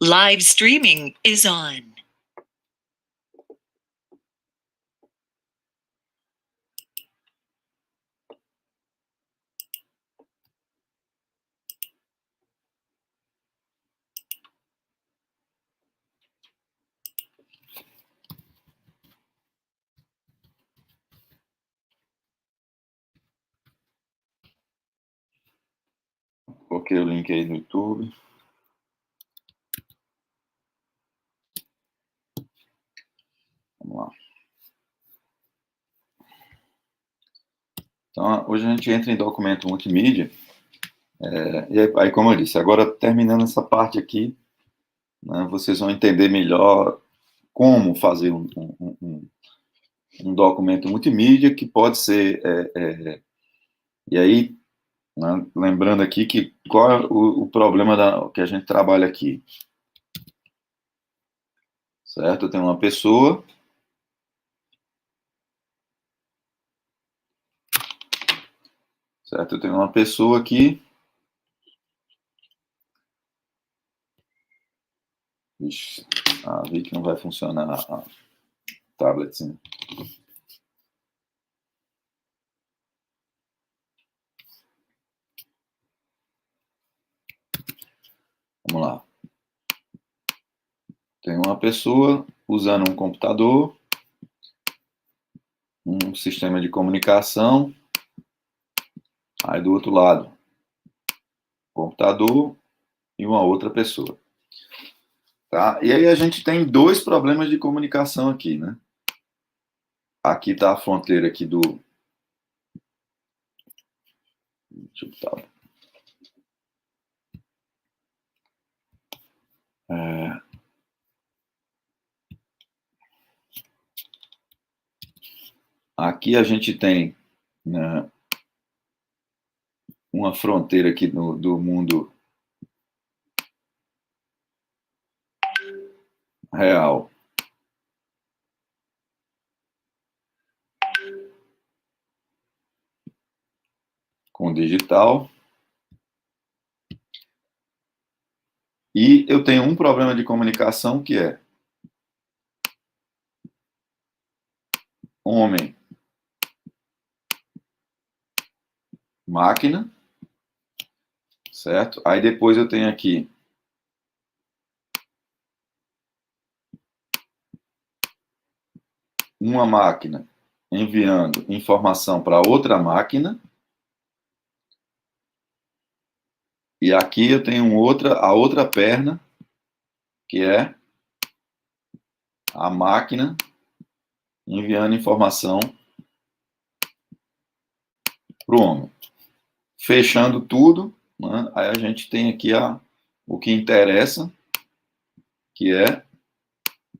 Live streaming is on. Coloquei o link aí no YouTube. Vamos lá. Então, hoje a gente entra em documento multimídia. E aí, como eu disse, agora terminando essa parte aqui, né, vocês vão entender melhor como fazer um documento multimídia que pode ser... e aí, né, lembrando aqui que qual é o problema que a gente trabalha aqui. Certo? Eu tenho uma pessoa... Certo? Eu tenho uma pessoa aqui... Ixi, vi que não vai funcionar a tablet, sim. Vamos lá. Tem uma pessoa usando um computador, um sistema de comunicação, aí do outro lado, computador e uma outra pessoa. Tá? E aí a gente tem dois problemas de comunicação aqui, né? Aqui está a fronteira aqui do... Deixa eu botar. Aqui a gente tem, né, uma fronteira aqui do mundo real. Com o digital. E eu tenho um problema de comunicação que é homem, máquina, certo? Aí depois eu tenho aqui uma máquina enviando informação para outra máquina. E aqui eu tenho a outra perna, que é a máquina enviando informação para o homem. Fechando tudo, né, aí a gente tem aqui o que interessa, que é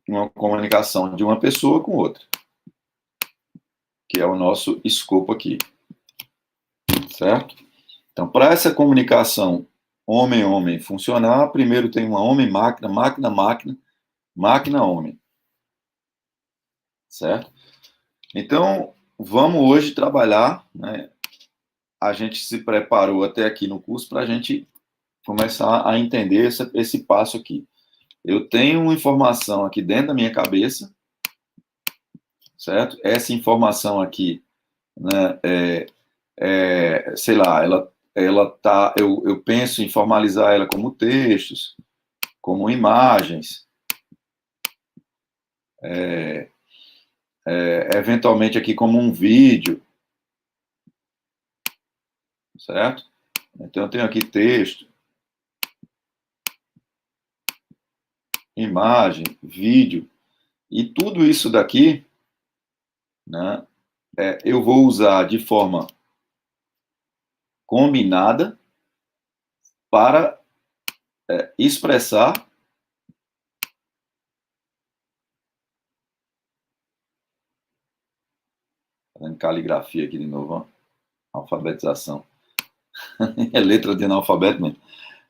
uma comunicação de uma pessoa com outra, que é o nosso escopo aqui, certo? Então, para essa comunicação homem-homem funcionar, primeiro tem uma homem-máquina, máquina-máquina, máquina-homem, certo? Então, vamos hoje trabalhar, né? A gente se preparou até aqui no curso para a gente começar a entender esse passo aqui. Eu tenho uma informação aqui dentro da minha cabeça, certo? Essa informação aqui, né, sei lá, eu penso em formalizar ela como textos, como imagens, eventualmente aqui como um vídeo, certo? Então eu tenho aqui texto, imagem, vídeo, e tudo isso daqui, né, eu vou usar de forma combinada para expressar fazendo caligrafia aqui de novo, ó. Alfabetização. É letra de analfabeto mesmo.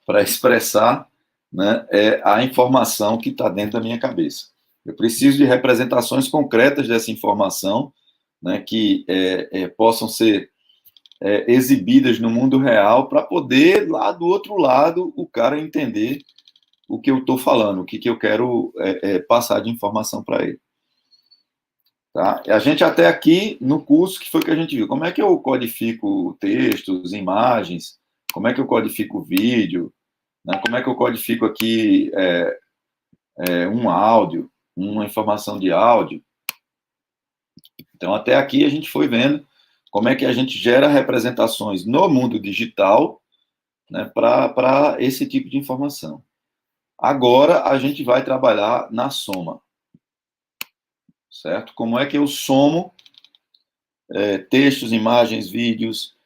Para expressar, né, a informação que está dentro da minha cabeça. Eu preciso de representações concretas dessa informação, né, que possam ser exibidas no mundo real para poder, lá do outro lado, o cara entender o que eu estou falando, o que eu quero passar de informação para ele. Tá? A gente até aqui, no curso, que foi que a gente viu, como é que eu codifico textos, imagens, como é que eu codifico vídeo, né? Como é que eu codifico aqui um áudio, uma informação de áudio. Então, até aqui a gente foi vendo como é que a gente gera representações no mundo digital, né, para esse tipo de informação. Agora, a gente vai trabalhar na soma. Certo? Como é que eu somo textos, imagens, vídeos,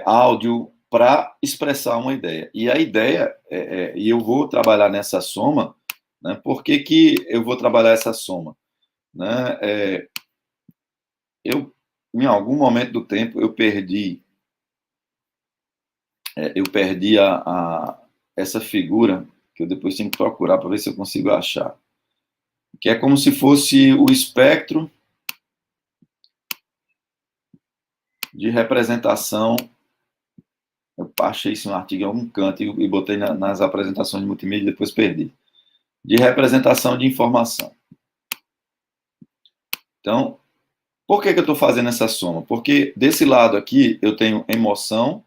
áudio, para expressar uma ideia. E a ideia, e eu vou trabalhar nessa soma, né? Por que eu vou trabalhar essa soma? Né? Em algum momento do tempo, eu perdi essa figura, que eu depois tenho que procurar para ver se eu consigo achar, que é como se fosse o espectro de representação. Eu achei isso em um artigo em algum canto e botei nas apresentações de multimídia e depois perdi. De representação de informação. Então, por que eu estou fazendo essa soma? Porque desse lado aqui eu tenho emoção,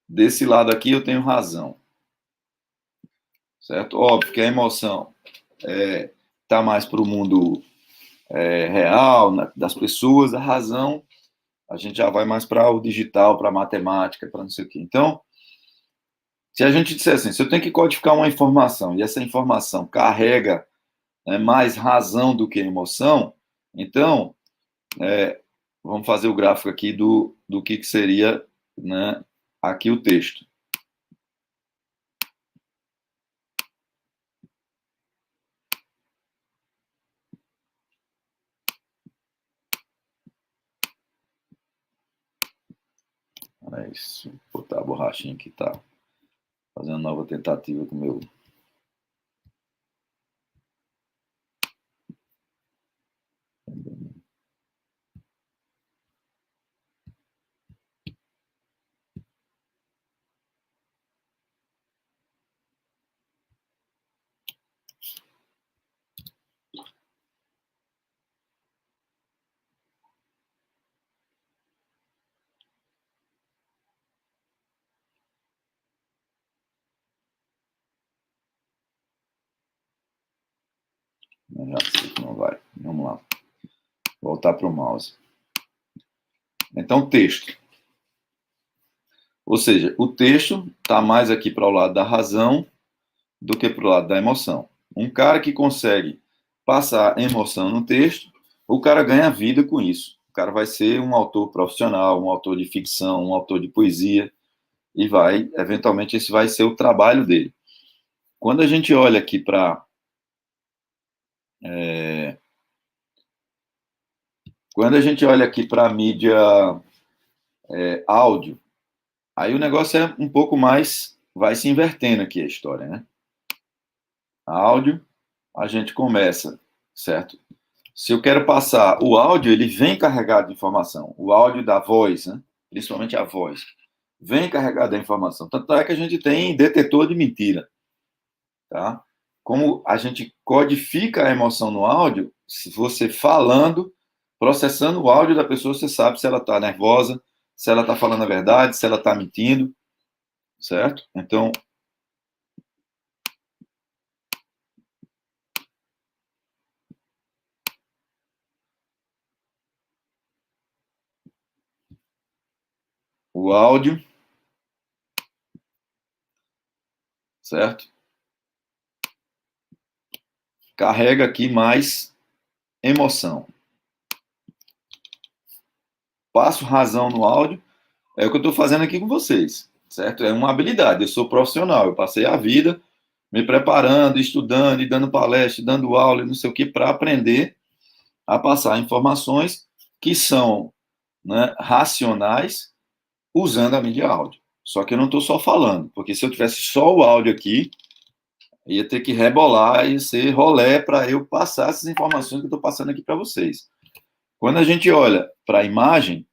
desse lado aqui eu tenho razão. Certo? Óbvio que a emoção está mais para o mundo real, das pessoas, a razão, a gente já vai mais para o digital, para a matemática, para não sei o quê. Então, se a gente disser assim, se eu tenho que codificar uma informação e essa informação carrega mais razão do que emoção, então, vamos fazer o gráfico aqui do que seria, né, aqui o texto. É isso, vou botar a borrachinha aqui, tá fazendo nova tentativa com o meu... Já sei que não vai. Vamos lá. Voltar para o mouse. Então, texto. Ou seja, o texto está mais aqui para o lado da razão do que para o lado da emoção. Um cara que consegue passar emoção no texto, o cara ganha vida com isso. O cara vai ser um autor profissional, um autor de ficção, um autor de poesia, e vai, eventualmente, esse vai ser o trabalho dele. Quando a gente olha aqui para... quando a gente olha aqui para a mídia áudio, aí o negócio é um pouco mais... vai se invertendo aqui a história, né? Áudio, a gente começa, certo? Se eu quero passar o áudio, ele vem carregado de informação. O áudio da voz, né? Principalmente a voz, vem carregado de informação. Tanto é que a gente tem detetor de mentira. Tá? Como a gente codifica a emoção no áudio, se você falando, processando o áudio da pessoa, você sabe se ela está nervosa, se ela está falando a verdade, se ela está mentindo, certo? Então, o áudio, certo? Carrega aqui mais emoção. Passo razão no áudio, é o que eu estou fazendo aqui com vocês, certo? É uma habilidade, eu sou profissional, eu passei a vida me preparando, estudando, e dando palestra, dando aula, não sei o que, para aprender a passar informações que são, né, racionais, usando a mídia áudio. Só que eu não estou só falando, porque se eu tivesse só o áudio aqui, ia ter que rebolar e ser rolé para eu passar essas informações que eu estou passando aqui para vocês. Quando a gente olha para a imagem,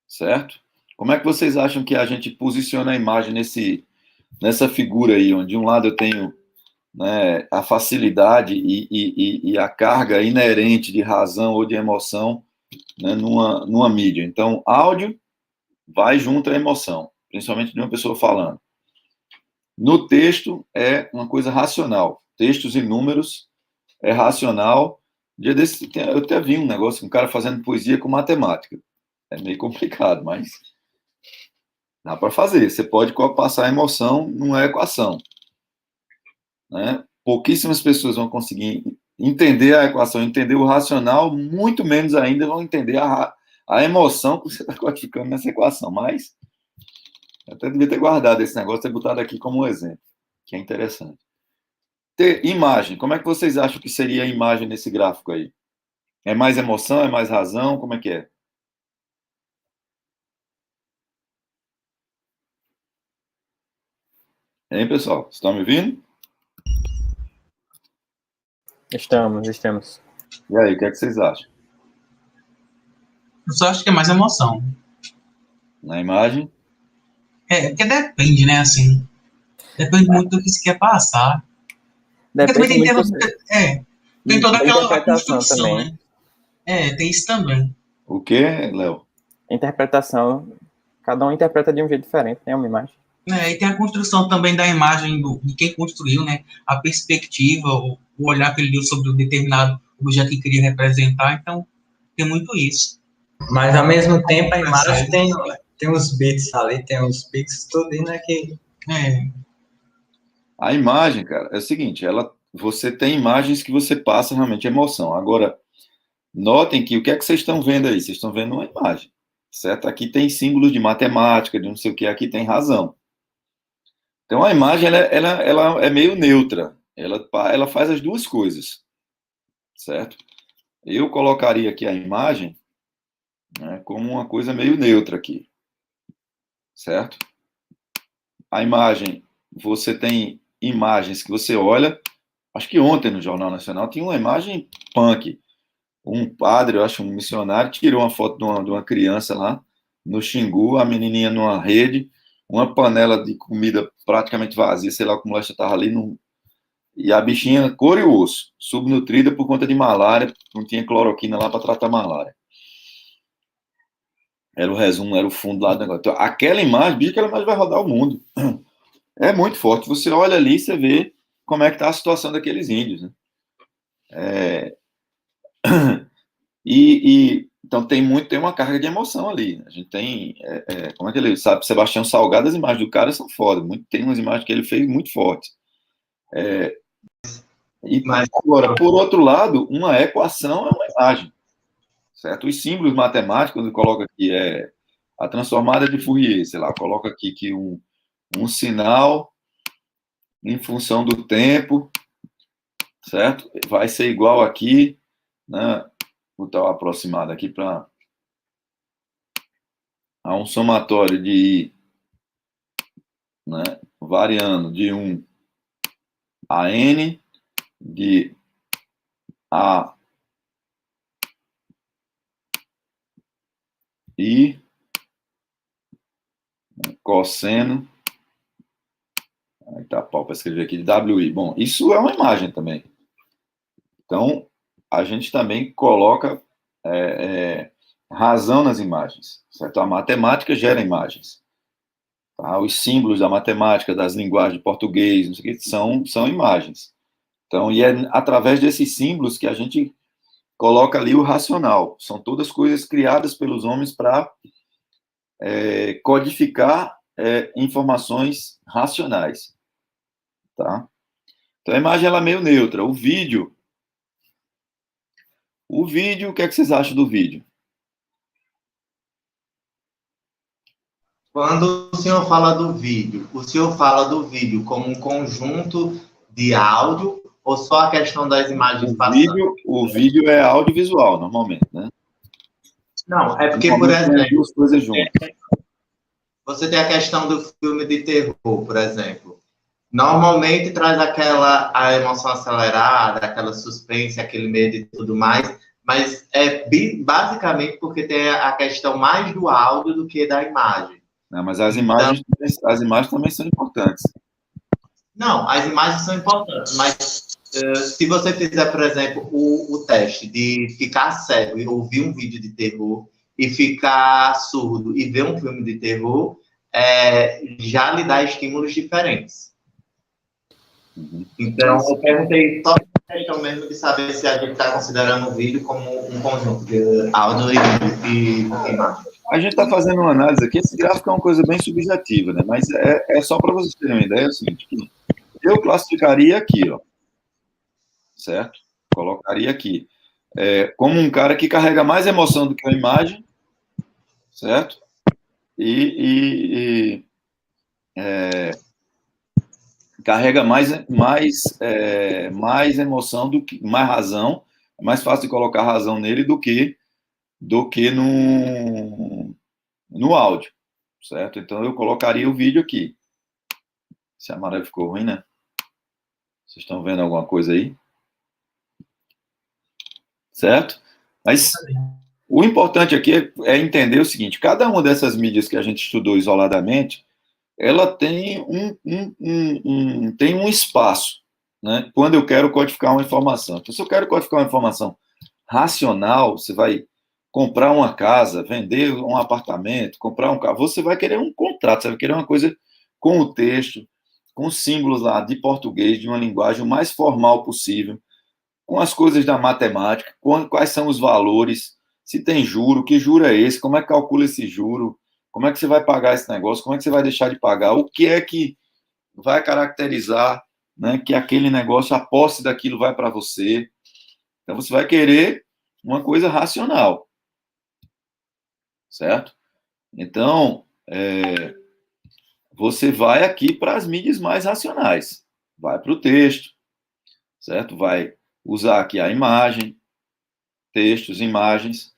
certo? Como é que vocês acham que a gente posiciona a imagem nessa figura aí, onde de um lado eu tenho, né, a facilidade e a carga inerente de razão ou de emoção, né, numa mídia. Então, áudio vai junto à emoção, principalmente de uma pessoa falando. No texto é uma coisa racional. Textos e números é racional. Dia desse, eu até vi um negócio, um cara fazendo poesia com matemática. É meio complicado, mas dá para fazer. Você pode passar a emoção numa equação, né? Pouquíssimas pessoas vão conseguir entender a equação, entender o racional, muito menos ainda vão entender a emoção que você está codificando nessa equação. Mas eu até devia ter guardado esse negócio, ter botado aqui como um exemplo, que é interessante. Ter imagem. Como é que vocês acham que seria a imagem nesse gráfico aí? É mais emoção, é mais razão? Como é que é? Hein, pessoal? Vocês estão me ouvindo? Estamos. E aí, o que é que vocês acham? Eu só acho que é mais emoção. Na imagem? Porque depende, né, assim. Depende muito do que se quer passar. Porque também tem toda aquela construção, também, né? Tem isso também. O quê, Léo? Interpretação. Cada um interpreta de um jeito diferente, né, uma imagem. E tem a construção também da imagem de quem construiu, né? A perspectiva, o olhar que ele deu sobre um determinado objeto que queria representar. Então, tem muito isso. Mas, ao mesmo tempo, a imagem tem uns bits ali, tem uns pixels, tudo, né? A imagem, cara, é o seguinte, você tem imagens que você passa realmente emoção. Agora, notem que o que é que vocês estão vendo aí? Vocês estão vendo uma imagem, certo? Aqui tem símbolos de matemática, de não sei o que, aqui tem razão. Então, a imagem, ela é meio neutra. Ela faz as duas coisas, certo? Eu colocaria aqui a imagem, né, como uma coisa meio neutra aqui, certo? A imagem, você tem imagens que você olha. Acho que ontem no Jornal Nacional tinha uma imagem punk. Um padre, eu acho, um missionário, tirou uma foto de uma criança lá no Xingu, a menininha numa rede, uma panela de comida praticamente vazia, sei lá como ela estava ali, e a bichinha, cor e osso, subnutrida por conta de malária, não tinha cloroquina lá para tratar malária. Era o resumo, era o fundo lá do negócio. Então, aquela imagem, aquela imagem vai rodar o mundo. É muito forte. Você olha ali, você vê como é que está a situação daqueles índios, né? Então tem uma carga de emoção ali. A gente tem, como é que ele sabe? Sebastião Salgado, as imagens do cara são foda. Tem umas imagens que ele fez muito fortes. Mas agora, por outro lado, uma equação é uma imagem, certo? Os símbolos matemáticos, quando coloca aqui a transformada de Fourier, sei lá, coloca aqui que um sinal em função do tempo, certo? Vai ser igual aqui, né? Vou botar o aproximado aqui a um somatório de I, né, variando de 1 a N, de A I, cosseno, aí tá pau para escrever aqui, de WI. Bom, isso é uma imagem também. Então, a gente também coloca razão nas imagens, certo? A matemática gera imagens. Tá? Os símbolos da matemática, das linguagens de português, não sei o que, são imagens. Então, e é através desses símbolos que a gente coloca ali o racional. São todas coisas criadas pelos homens para codificar informações racionais. Tá? Então, a imagem ela é meio neutra. O vídeo, o que é que vocês acham do vídeo? Quando o senhor fala do vídeo, o senhor fala do vídeo como um conjunto de áudio ou só a questão das imagens passando? O vídeo é audiovisual, normalmente, né? Não, é porque, por exemplo, duas coisas juntas. Você tem a questão do filme de terror, por exemplo. Normalmente traz a emoção acelerada, aquela suspense, aquele medo e tudo mais, mas é basicamente porque tem a questão mais do áudio do que da imagem. Não, mas as imagens também são importantes. Não, as imagens são importantes, mas se você fizer, por exemplo, o teste de ficar cego e ouvir um vídeo de terror, e ficar surdo e ver um filme de terror, já lhe dá estímulos diferentes. Então, eu perguntei só a questão mesmo de saber se a gente está considerando o vídeo como um conjunto de áudio e imagem. A gente está fazendo uma análise aqui, esse gráfico é uma coisa bem subjetiva, né? Mas é só para vocês terem uma ideia, é o seguinte, eu classificaria aqui, ó, certo? Colocaria aqui, como um cara que carrega mais emoção do que a imagem, certo? Carrega mais emoção do que mais razão, é mais fácil de colocar razão nele do que no áudio, certo? Então eu colocaria o vídeo aqui. Esse amarelo ficou ruim, né? Vocês estão vendo alguma coisa aí? Certo? Mas o importante aqui é entender o seguinte: cada uma dessas mídias que a gente estudou isoladamente, ela tem tem um espaço, né? Quando eu quero codificar uma informação. Então, se eu quero codificar uma informação racional, você vai comprar uma casa, vender um apartamento, comprar um carro, você vai querer um contrato, você vai querer uma coisa com o texto, com símbolos lá de português, de uma linguagem o mais formal possível, com as coisas da matemática, quais são os valores, se tem juro, que juro é esse, como é que calcula esse juro, como é que você vai pagar esse negócio, como é que você vai deixar de pagar, o que é que vai caracterizar, né, que aquele negócio, a posse daquilo vai para você. Então, você vai querer uma coisa racional, certo? Então, você vai aqui para as mídias mais racionais, vai para o texto, certo? Vai usar aqui a imagem, textos, imagens.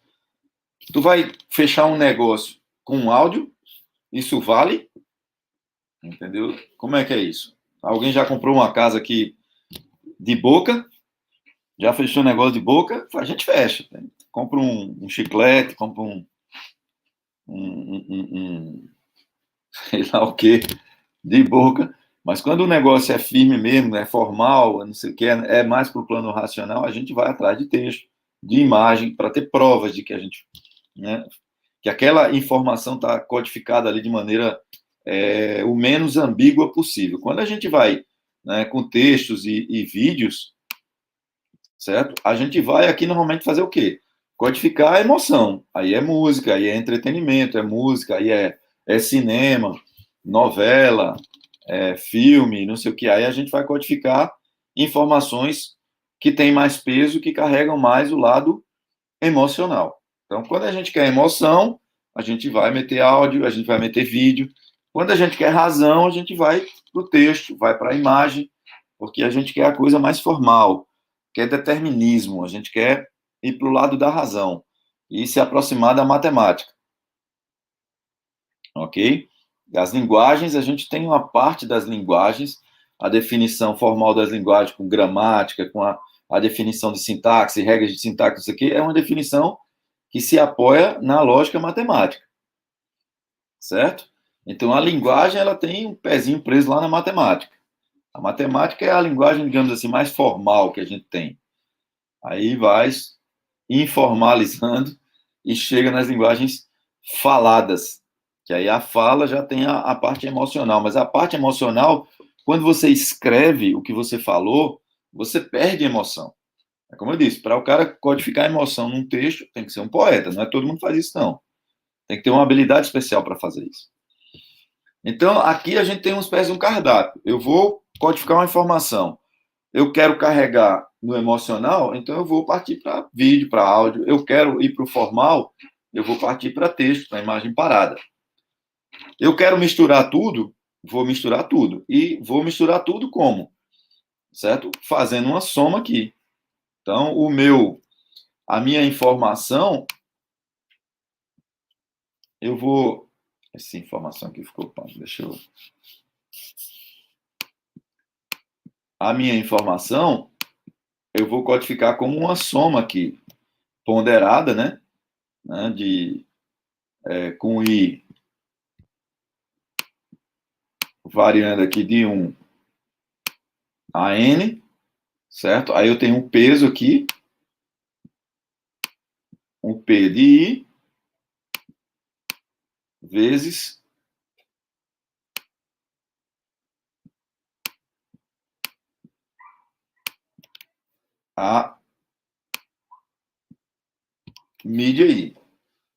Tu vai fechar um negócio com áudio, isso vale? Entendeu? Como é que é isso? Alguém já comprou uma casa aqui de boca? Já fechou um negócio de boca? A gente fecha. Compra um chiclete, compra sei lá o quê, de boca. Mas quando o negócio é firme mesmo, é formal, não sei o que, é mais para o plano racional, a gente vai atrás de texto, de imagem, para ter provas de que a gente, né, que aquela informação está codificada ali de maneira o menos ambígua possível. Quando a gente vai, né, com textos e vídeos, certo? A gente vai aqui normalmente fazer o quê? Codificar a emoção. Aí é música, aí é entretenimento, é música, aí é cinema, novela, filme, não sei o que. Aí a gente vai codificar informações que têm mais peso, que carregam mais o lado emocional. Então, quando a gente quer emoção, a gente vai meter áudio, a gente vai meter vídeo. Quando a gente quer razão, a gente vai para o texto, vai para a imagem, porque a gente quer a coisa mais formal, quer determinismo, a gente quer ir para o lado da razão e se aproximar da matemática. Ok? As linguagens, a gente tem uma parte das linguagens, a definição formal das linguagens com gramática, com a definição de sintaxe, regras de sintaxe, isso aqui é uma definição que se apoia na lógica matemática. Certo? Então, a linguagem, ela tem um pezinho preso lá na matemática. A matemática é a linguagem, digamos assim, mais formal que a gente tem. Aí vai informalizando e chega nas linguagens faladas, que aí a fala já tem a parte emocional, mas a parte emocional, quando você escreve o que você falou, você perde emoção. É como eu disse, para o cara codificar emoção num texto, tem que ser um poeta, não é todo mundo faz isso, não. Tem que ter uma habilidade especial para fazer isso. Então, aqui a gente tem uma espécie de um cardápio. Eu vou codificar uma informação. Eu quero carregar no emocional, então eu vou partir para vídeo, para áudio. Eu quero ir para o formal, eu vou partir para texto, para imagem parada. Eu quero misturar tudo, vou misturar tudo. E vou misturar tudo como? Certo? Fazendo uma soma aqui. Então, a minha informação, eu vou... Essa informação aqui ficou... Deixa eu... A minha informação, eu vou codificar como uma soma aqui. ponderada, né? Com I variando aqui de 1 a N, certo? Aí eu tenho um peso aqui, um P de I, vezes a mídia I.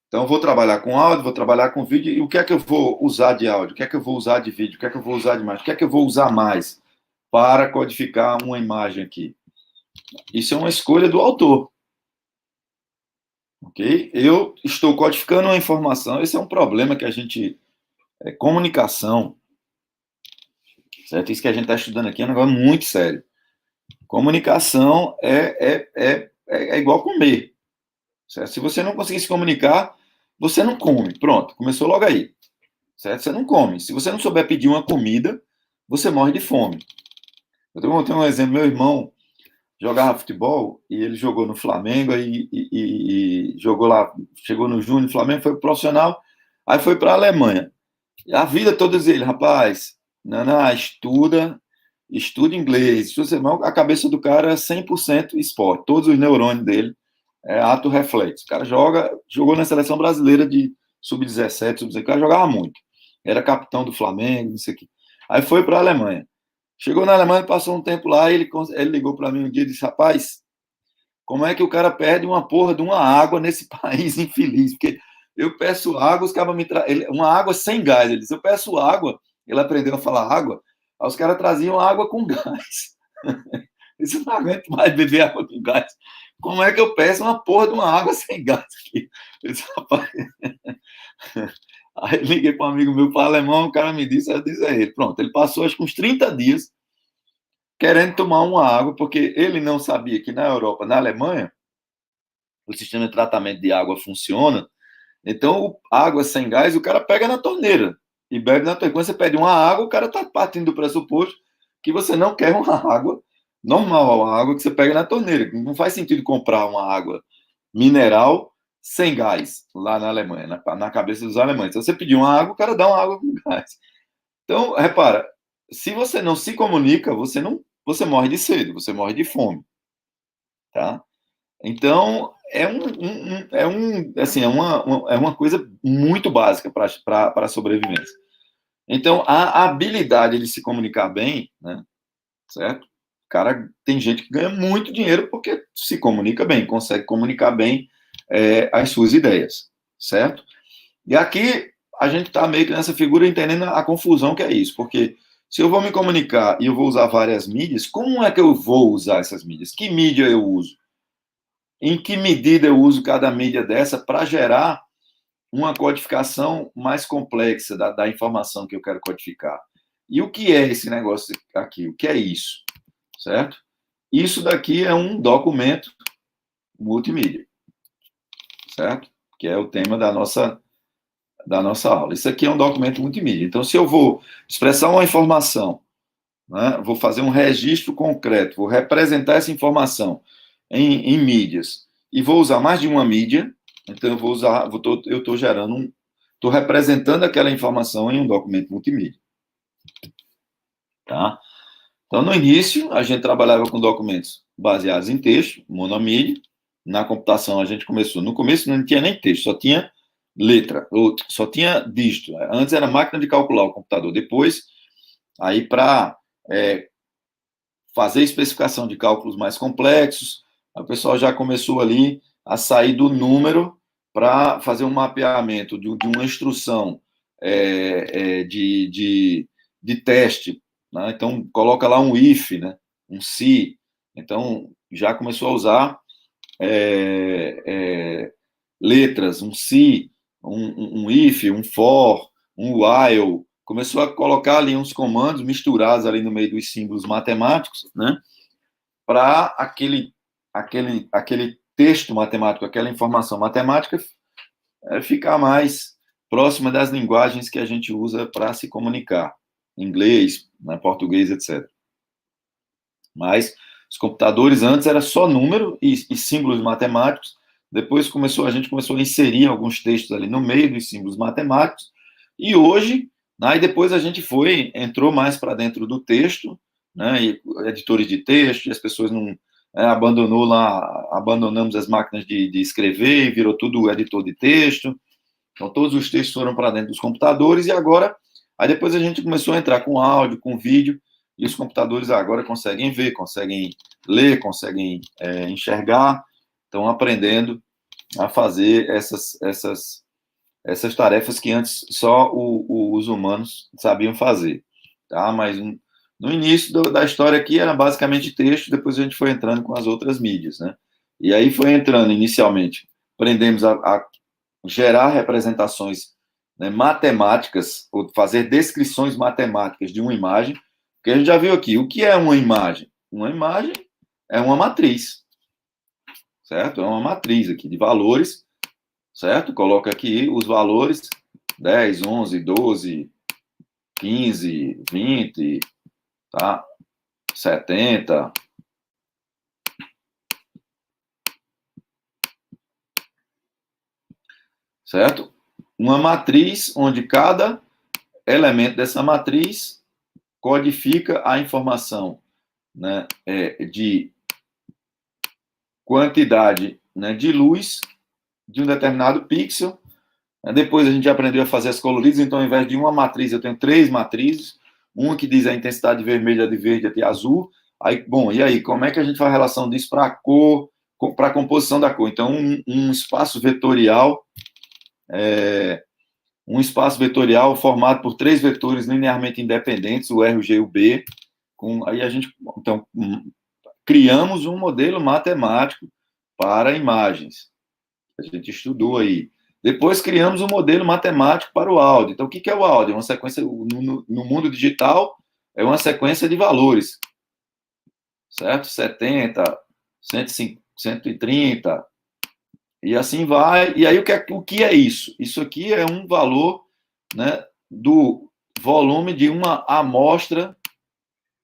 Então, eu vou trabalhar com áudio, vou trabalhar com vídeo, e o que é que eu vou usar de áudio? O que é que eu vou usar de vídeo? O que é que eu vou usar de imagem? O que é que eu vou usar mais para codificar uma imagem aqui? Isso é uma escolha do autor. Ok? Eu estou codificando uma informação, esse é um problema que a gente... comunicação, certo? Isso que a gente está estudando aqui é um negócio muito sério. Comunicação é igual comer. Certo? Se você não conseguir se comunicar, você não come. Pronto, começou logo aí. Certo? Você não come. Se você não souber pedir uma comida, você morre de fome. Eu tenho um exemplo, meu irmão jogava futebol e ele jogou no Flamengo e jogou lá, chegou no Júnior, Flamengo, foi pro profissional, aí foi para a Alemanha. E a vida toda dizia ele, rapaz, Naná, estuda inglês, a cabeça do cara é 100% esporte, todos os neurônios dele é ato reflexo. O cara jogou na seleção brasileira de sub-17, sub-17, o cara jogava muito. Era capitão do Flamengo, não sei o quê. Aí foi para a Alemanha. Chegou na Alemanha, passou um tempo lá, ele ligou para mim um dia e disse, rapaz, como é que o cara perde uma porra de uma água nesse país infeliz? Porque eu peço água, os caras me trazem... Uma água sem gás. Ele disse, eu peço água. Ele aprendeu a falar água. Aí os caras traziam água com gás. Eu não aguento mais beber água com gás. Como é que eu peço uma porra de uma água sem gás aqui? Eu disse, rapaz... Aí liguei para um amigo meu, para alemão, o cara me disse, eu disse a ele, pronto, ele passou acho que uns 30 dias querendo tomar uma água, porque ele não sabia que na Europa, na Alemanha, o sistema de tratamento de água funciona, então água sem gás o cara pega na torneira e bebe na torneira. Quando você pede uma água, o cara está partindo do pressuposto que você não quer uma água normal, uma água que você pega na torneira. Não faz sentido comprar uma água mineral sem gás, lá na Alemanha, na cabeça dos alemães. Se você pedir uma água, o cara dá uma água com gás. Então, repara, se você não se comunica, você morre de sede, você morre de fome. Tá? Então, é uma coisa muito básica para a sobrevivência. Então, a habilidade de se comunicar bem, né, certo? Cara, tem gente que ganha muito dinheiro porque se comunica bem, consegue comunicar bem as suas ideias, certo? E aqui a gente está meio que nessa figura entendendo a confusão que é isso, porque se eu vou me comunicar e eu vou usar várias mídias, como é que eu vou usar essas mídias? Que mídia eu uso? Em que medida eu uso cada mídia dessa para gerar uma codificação mais complexa da informação que eu quero codificar? E o que é esse negócio aqui? O que é isso? Certo? Isso daqui é um documento multimídia. Certo? Que é o tema da nossa aula. Isso aqui é um documento multimídia. Então, se eu vou expressar uma informação, né, vou fazer um registro concreto, vou representar essa informação em mídias, e vou usar mais de uma mídia, então eu estou gerando estou representando aquela informação em um documento multimídia. Tá? Então, no início, a gente trabalhava com documentos baseados em texto, monomídia. Na computação, a gente começou. No começo, não tinha nem texto, só tinha letra, só tinha dígito. Antes era máquina de calcular o computador. Depois, aí para fazer especificação de cálculos mais complexos, o pessoal já começou ali a sair do número para fazer um mapeamento de uma instrução de teste. Né? Então, coloca lá um if, né? Um se. Então, já começou a usar letras, um se, um if, um for, um while. Começou a colocar ali uns comandos misturados ali no meio dos símbolos matemáticos, né? Para aquele texto matemático, aquela informação matemática ficar mais próxima das linguagens que a gente usa para se comunicar. Inglês, né, português, etc. Mas os computadores antes era só número e símbolos matemáticos. depois a gente começou a inserir alguns textos ali no meio dos símbolos matemáticos, e hoje, aí depois a gente entrou mais para dentro do texto, né, e editores de texto, e as pessoas não abandonamos as máquinas de escrever e virou tudo editor de texto. Então, todos os textos foram para dentro dos computadores e agora, aí depois a gente começou a entrar com áudio, com vídeo, e os computadores agora conseguem ver, conseguem ler, conseguem enxergar, estão aprendendo a fazer essas tarefas que antes só os humanos sabiam fazer, tá? Mas no início da história aqui era basicamente texto, depois a gente foi entrando com as outras mídias, né? E aí foi entrando inicialmente, aprendemos a gerar representações, né, matemáticas, ou fazer descrições matemáticas de uma imagem, porque a gente já viu aqui, o que é uma imagem? Uma imagem é uma matriz, certo? É uma matriz aqui de valores, certo? Coloca aqui os valores 10, 11, 12, 15, 20, tá? 70. Certo? Uma matriz onde cada elemento dessa matriz codifica a informação, né, de quantidade, né, de luz de um determinado pixel. Depois a gente aprendeu a fazer as coloridas, então ao invés de uma matriz, eu tenho 3 matrizes, uma que diz a intensidade vermelha de verde até azul. Aí, bom, e aí, como é que a gente faz a relação disso para a cor, para a composição da cor? Então, um espaço vetorial formado por 3 vetores linearmente independentes, o R, o G e o B. Aí a gente, então, criamos um modelo matemático para imagens. A gente estudou aí. Depois criamos um modelo matemático para o áudio. Então, o que é o áudio? É uma sequência, no mundo digital, é uma sequência de valores. Certo? 70, 150, 130... E assim vai. E aí, o que é isso? Isso aqui é um valor, né, do volume de uma amostra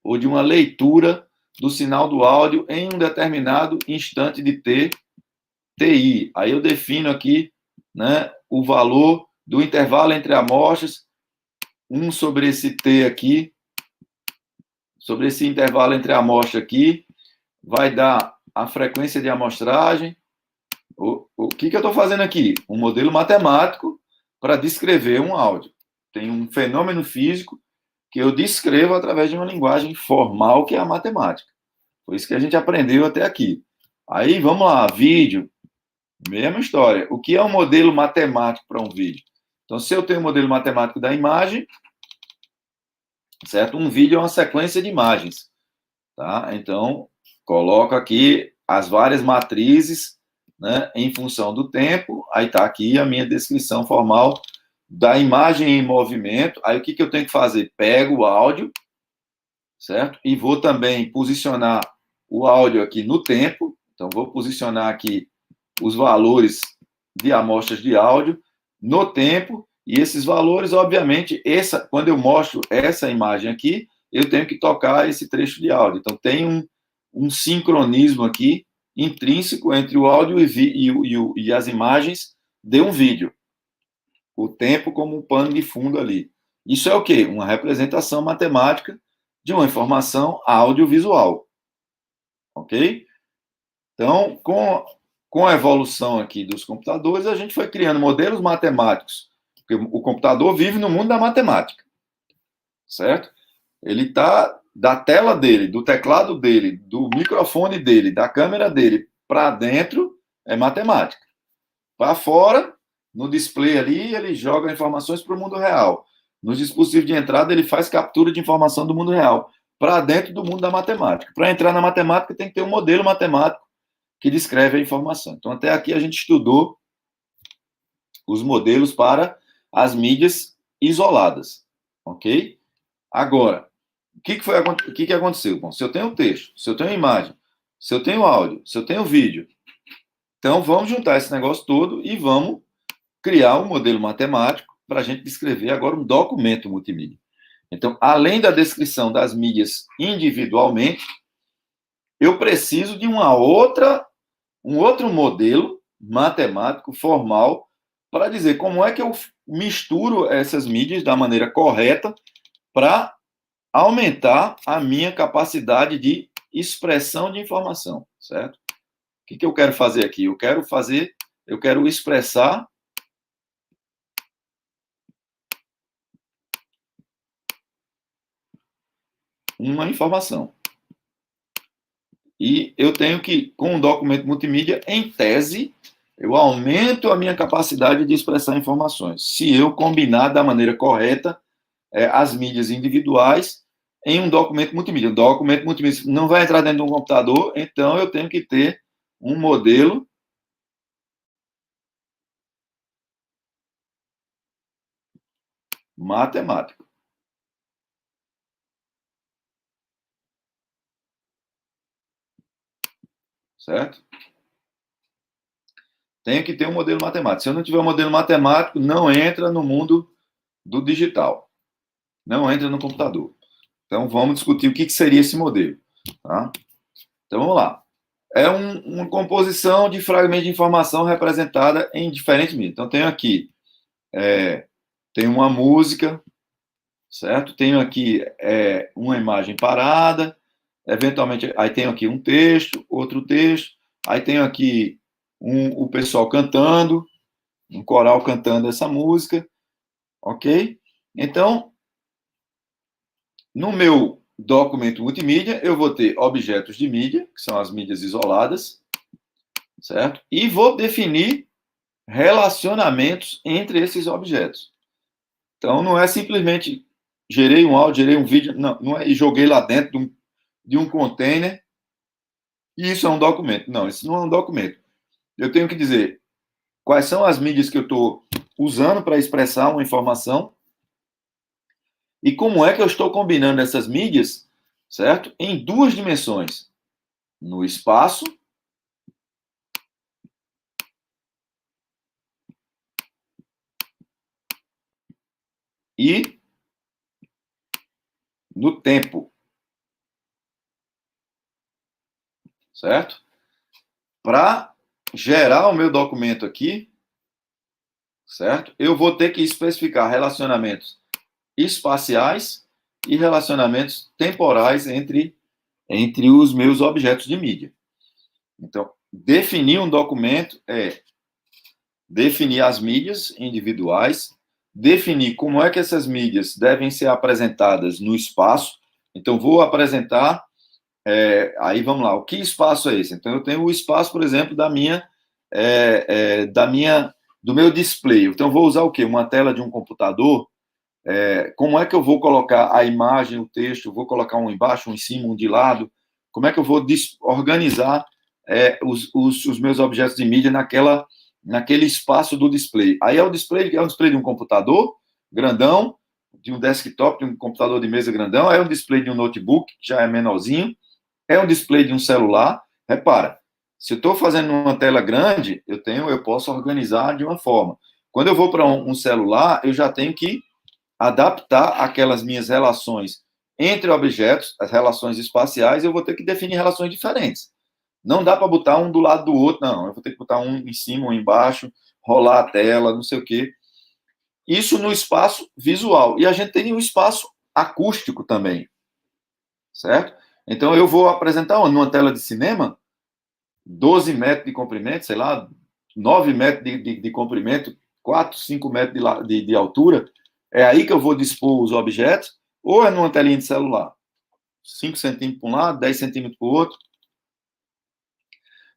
ou de uma leitura do sinal do áudio em um determinado instante de TI. Aí eu defino aqui, né, o valor do intervalo entre amostras, 1 sobre esse T aqui, sobre esse intervalo entre amostra aqui, vai dar a frequência de amostragem. O que eu estou fazendo aqui? Um modelo matemático para descrever um áudio. Tem um fenômeno físico que eu descrevo através de uma linguagem formal, que é a matemática. Foi isso que a gente aprendeu até aqui. Aí, vamos lá, vídeo, mesma história. O que é um modelo matemático para um vídeo? Então, se eu tenho um modelo matemático da imagem, certo? Um vídeo é uma sequência de imagens, tá? Então, coloco aqui as várias matrizes, né, em função do tempo. Aí está aqui a minha descrição formal da imagem em movimento. Aí o que eu tenho que fazer? Pego o áudio, certo? E vou também posicionar o áudio aqui no tempo. Então, vou posicionar aqui os valores de amostras de áudio no tempo. E esses valores, obviamente, quando eu mostro essa imagem aqui, eu tenho que tocar esse trecho de áudio. Então, tem um sincronismo aqui intrínseco entre o áudio e as imagens de um vídeo. O tempo como um pano de fundo ali. Isso é o quê? Uma representação matemática de uma informação audiovisual. Ok? Então, com a evolução aqui dos computadores, a gente foi criando modelos matemáticos, porque o computador vive no mundo da matemática. Certo? Ele está da tela dele, do teclado dele, do microfone dele, da câmera dele, para dentro, é matemática. Para fora, no display ali, ele joga informações para o mundo real. Nos dispositivos de entrada, ele faz captura de informação do mundo real, para dentro do mundo da matemática. Para entrar na matemática, tem que ter um modelo matemático que descreve a informação. Então, até aqui a gente estudou os modelos para as mídias isoladas. Ok? Agora, o que aconteceu? Bom, se eu tenho texto, se eu tenho imagem, se eu tenho áudio, se eu tenho vídeo, então vamos juntar esse negócio todo e vamos criar um modelo matemático para a gente descrever agora um documento multimídia. Então, além da descrição das mídias individualmente, eu preciso de um outro modelo, matemático, formal, para dizer como é que eu misturo essas mídias da maneira correta para aumentar a minha capacidade de expressão de informação, certo? O que eu quero fazer aqui? Eu quero expressar uma informação. E eu tenho que, com um documento multimídia, em tese, eu aumento a minha capacidade de expressar informações. Se eu combinar da maneira correta as mídias individuais em um documento multimídia. O documento multimídia não vai entrar dentro de um computador, então eu tenho que ter um modelo matemático. Certo? Tenho que ter um modelo matemático. Se eu não tiver um modelo matemático, não entra no mundo do digital. Não entra no computador. Então, vamos discutir o que seria esse modelo. Tá? Então, vamos lá. É uma composição de fragmentos de informação representada em diferentes mídias. Então, tenho aqui tenho uma música, certo? Tenho aqui uma imagem parada, eventualmente, aí tenho aqui um texto, outro texto, aí tenho aqui o pessoal cantando, um coral cantando essa música, ok? Então, no meu documento multimídia, eu vou ter objetos de mídia, que são as mídias isoladas, certo? E vou definir relacionamentos entre esses objetos. Então, não é simplesmente gerei um áudio, gerei um vídeo, não é e joguei lá dentro de um container e isso é um documento. Não, isso não é um documento. Eu tenho que dizer quais são as mídias que eu estou usando para expressar uma informação e como é que eu estou combinando essas mídias, certo? Em duas dimensões. No espaço e no tempo. Certo? Para gerar o meu documento aqui, certo? Eu vou ter que especificar relacionamentos espaciais e relacionamentos temporais entre os meus objetos de mídia. Então, definir um documento é definir as mídias individuais, definir como é que essas mídias devem ser apresentadas no espaço. Então, vou apresentar, aí vamos lá, o que espaço é esse? Então, eu tenho o espaço, por exemplo, do meu display. Então, vou usar o quê? Uma tela de um computador. Como é que eu vou colocar a imagem, o texto? Vou colocar um embaixo, um em cima, um de lado? Como é que eu vou organizar os meus objetos de mídia naquele espaço do display? Aí é um display de um computador grandão, de um desktop, de um computador de mesa grandão, é um display de um notebook, que já é menorzinho, é um display de um celular. Repara, se eu estou fazendo uma tela grande, eu posso organizar de uma forma. Quando eu vou para um celular, eu já tenho que adaptar aquelas minhas relações entre objetos, as relações espaciais, eu vou ter que definir relações diferentes. Não dá para botar um do lado do outro, não. Eu vou ter que botar um em cima, um embaixo, rolar a tela, não sei o quê. Isso no espaço visual. E a gente tem um espaço acústico também, certo? Então, eu vou apresentar numa tela de cinema, 12 metros de comprimento, sei lá, 9 metros de comprimento, 4, 5 metros de altura. É aí que eu vou dispor os objetos, ou é numa telinha de celular? 5 centímetros para um lado, 10 centímetros para o outro.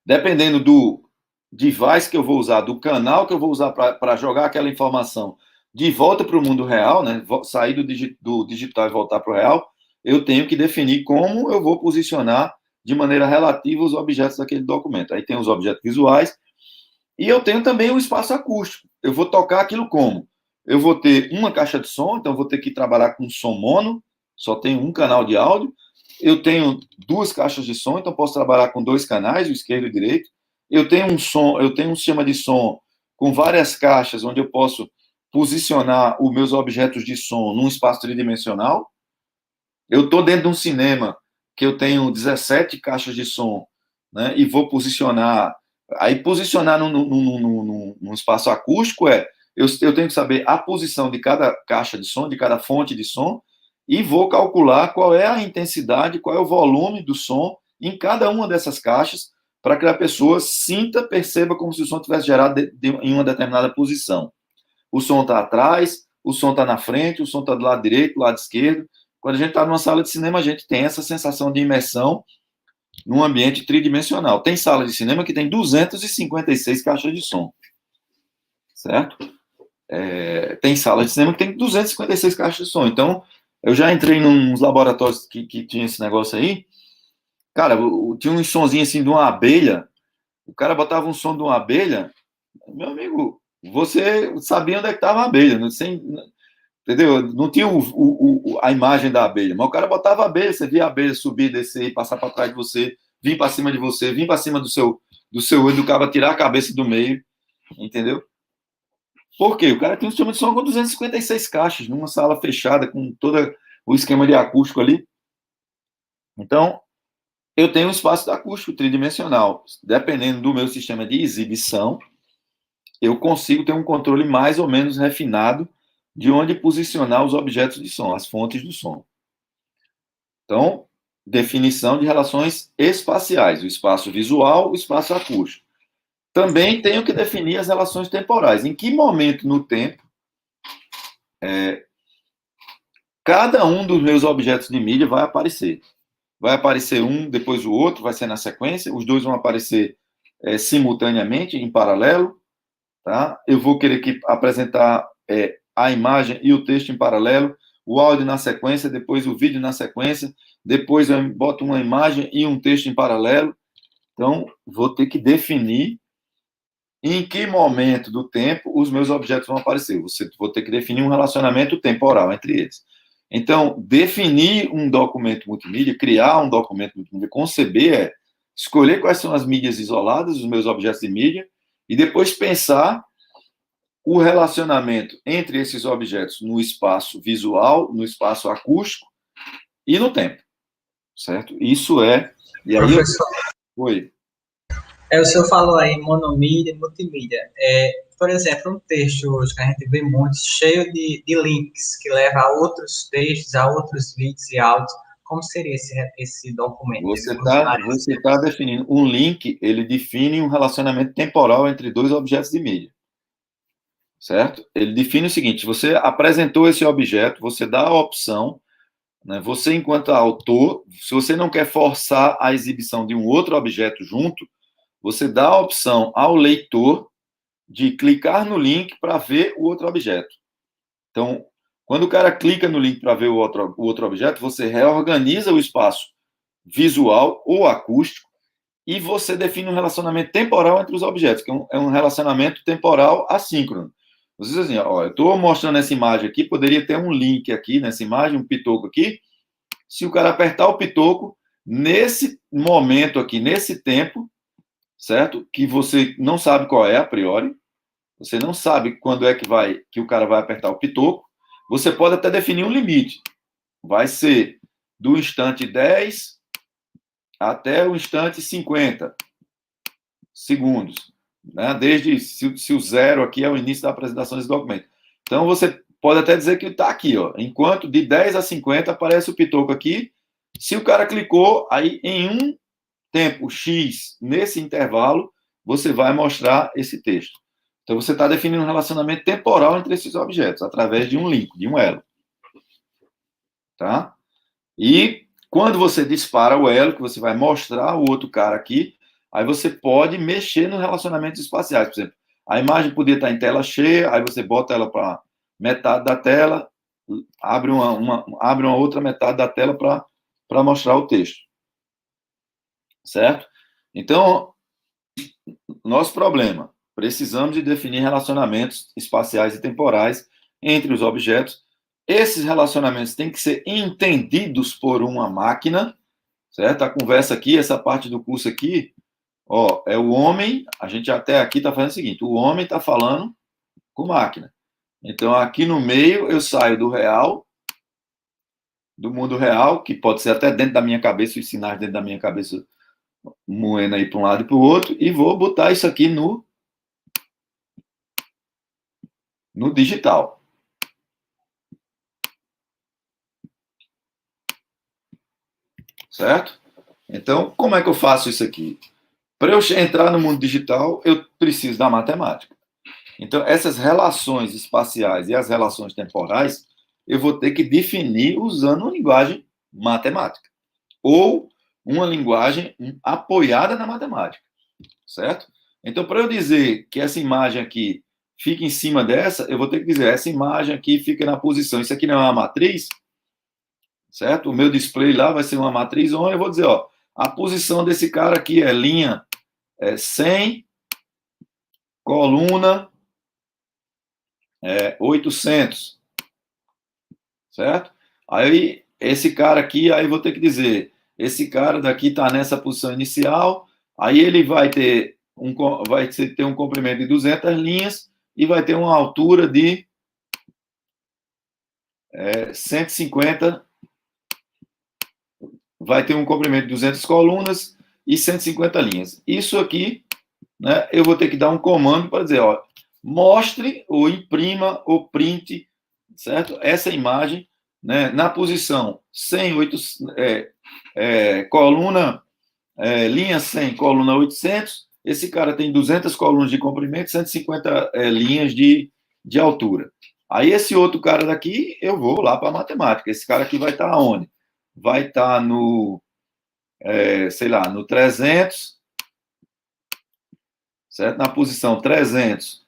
Dependendo do device que eu vou usar, do canal que eu vou usar para jogar aquela informação de volta para o mundo real, né? Sair do digital e voltar para o real, eu tenho que definir como eu vou posicionar de maneira relativa os objetos daquele documento. Aí tem os objetos visuais, e eu tenho também o espaço acústico. Eu vou tocar aquilo como? Eu vou ter uma caixa de som, então eu vou ter que trabalhar com som mono, só tenho um canal de áudio. Eu tenho 2 caixas de som, então posso trabalhar com 2 canais, o esquerdo e o direito. Eu tenho um sistema de som com várias caixas, onde eu posso posicionar os meus objetos de som num espaço tridimensional. Eu estou dentro de um cinema que eu tenho 17 caixas de som, né, e vou posicionar Aí posicionar num espaço acústico eu tenho que saber a posição de cada caixa de som, de cada fonte de som, e vou calcular qual é a intensidade, qual é o volume do som em cada uma dessas caixas, para que a pessoa sinta, perceba como se o som tivesse gerado em uma determinada posição. O som está atrás, o som está na frente, o som está do lado direito, do lado esquerdo. Quando a gente está numa sala de cinema, a gente tem essa sensação de imersão num ambiente tridimensional. Tem sala de cinema que tem 256 caixas de som, certo? Tem sala de cinema que tem 256 caixas de som. Então, eu já entrei nos laboratórios que tinha esse negócio aí. Cara, tinha um sonzinho assim de uma abelha. O cara botava um som de uma abelha. Meu amigo, você sabia onde é que estava a abelha, entendeu? Não tinha a imagem da abelha, mas o cara botava a abelha, você via a abelha subir, descer, passar para trás de você, vir para cima de você, vir para cima do seu olho, do cara tirar a cabeça do meio, entendeu? Por quê? O cara tem um sistema de som com 256 caixas, numa sala fechada, com todo o esquema de acústico ali. Então, eu tenho um espaço acústico tridimensional. Dependendo do meu sistema de exibição, eu consigo ter um controle mais ou menos refinado de onde posicionar os objetos de som, as fontes do som. Então, definição de relações espaciais, o espaço visual, o espaço acústico. Também tenho que definir as relações temporais. Em que momento no tempo cada um dos meus objetos de mídia vai aparecer? Vai aparecer um, depois o outro, vai ser na sequência, os dois vão aparecer simultaneamente, em paralelo, tá? Eu vou querer apresentar a imagem e o texto em paralelo, o áudio na sequência, depois o vídeo na sequência, depois eu boto uma imagem e um texto em paralelo. Então, vou ter que definir em que momento do tempo os meus objetos vão aparecer. Vou ter que definir um relacionamento temporal entre eles. Então, definir um documento multimídia, criar um documento multimídia, conceber escolher quais são as mídias isoladas, os meus objetos de mídia, e depois pensar o relacionamento entre esses objetos no espaço visual, no espaço acústico e no tempo, certo? Isso é... E aí Professor, Oi. o senhor falou aí monomídia e multimídia. Por exemplo, um texto hoje que a gente vê muito, cheio de links, que leva a outros textos, a outros vídeos e áudios. Como seria esse documento? Você está definindo. Um link, ele define um relacionamento temporal entre dois objetos de mídia. Certo? Ele define o seguinte: você apresentou esse objeto, você dá a opção, né, você, enquanto autor, se você não quer forçar a exibição de um outro objeto junto, você dá a opção ao leitor de clicar no link para ver o outro objeto. Então, quando o cara clica no link para ver o outro objeto, você reorganiza o espaço visual ou acústico e você define um relacionamento temporal entre os objetos, que é um relacionamento temporal assíncrono. Você diz assim, ó, eu estou mostrando essa imagem aqui, poderia ter um link aqui nessa imagem, um pitoco aqui. Se o cara apertar o pitoco, nesse momento aqui, nesse tempo, certo? Que você não sabe qual é a priori, você não sabe quando é que o cara vai apertar o pitoco, você pode até definir um limite. Vai ser do instante 10 até o instante 50 segundos. Né? Desde se o 0 aqui é o início da apresentação desse documento. Então, você pode até dizer que está aqui, ó. Enquanto de 10 a 50 aparece o pitoco aqui. Se o cara clicou, aí em um tempo X, nesse intervalo, você vai mostrar esse texto. Então, você está definindo um relacionamento temporal entre esses objetos, através de um link, de um elo. Tá? E quando você dispara o elo, que você vai mostrar o outro cara aqui, aí você pode mexer nos relacionamentos espaciais. Por exemplo, a imagem podia estar em tela cheia, aí você bota ela para metade da tela, abre uma outra metade da tela para mostrar o texto. Certo? Então, nosso problema, precisamos de definir relacionamentos espaciais e temporais entre os objetos. Esses relacionamentos têm que ser entendidos por uma máquina, certo? A conversa aqui, essa parte do curso aqui, ó, é o homem, a gente até aqui está fazendo o seguinte, o homem está falando com máquina. Então, aqui no meio, eu saio do real, do mundo real, que pode ser até dentro da minha cabeça, os sinais dentro da minha cabeça moendo aí para um lado e para o outro, e vou botar isso aqui no digital. Certo? Então, como é que eu faço isso aqui? Para eu entrar no mundo digital, eu preciso da matemática. Então, essas relações espaciais e as relações temporais, eu vou ter que definir usando uma linguagem matemática. Ou uma linguagem apoiada na matemática. Certo? Então, para eu dizer que essa imagem aqui fica em cima dessa, eu vou ter que dizer, essa imagem aqui fica na posição. Isso aqui não é uma matriz, certo? O meu display lá vai ser uma matriz onde eu vou dizer, ó, a posição desse cara aqui é linha 100, coluna 800, certo? Aí, esse cara aqui, aí eu vou ter que dizer, esse cara daqui está nessa posição inicial, aí ele vai ter um comprimento de 200 linhas e vai ter uma altura de 150, vai ter um comprimento de 200 colunas e 150 linhas. Isso aqui, né, eu vou ter que dar um comando para dizer, ó, mostre ou imprima ou print, certo? Essa imagem, né, na posição 100, coluna, linha 100, coluna 800, esse cara tem 200 colunas de comprimento, 150 linhas de altura. Aí esse outro cara daqui, eu vou lá para a matemática. Esse cara aqui vai estar onde? Vai estar no, sei lá, no 300, certo? Na posição 300.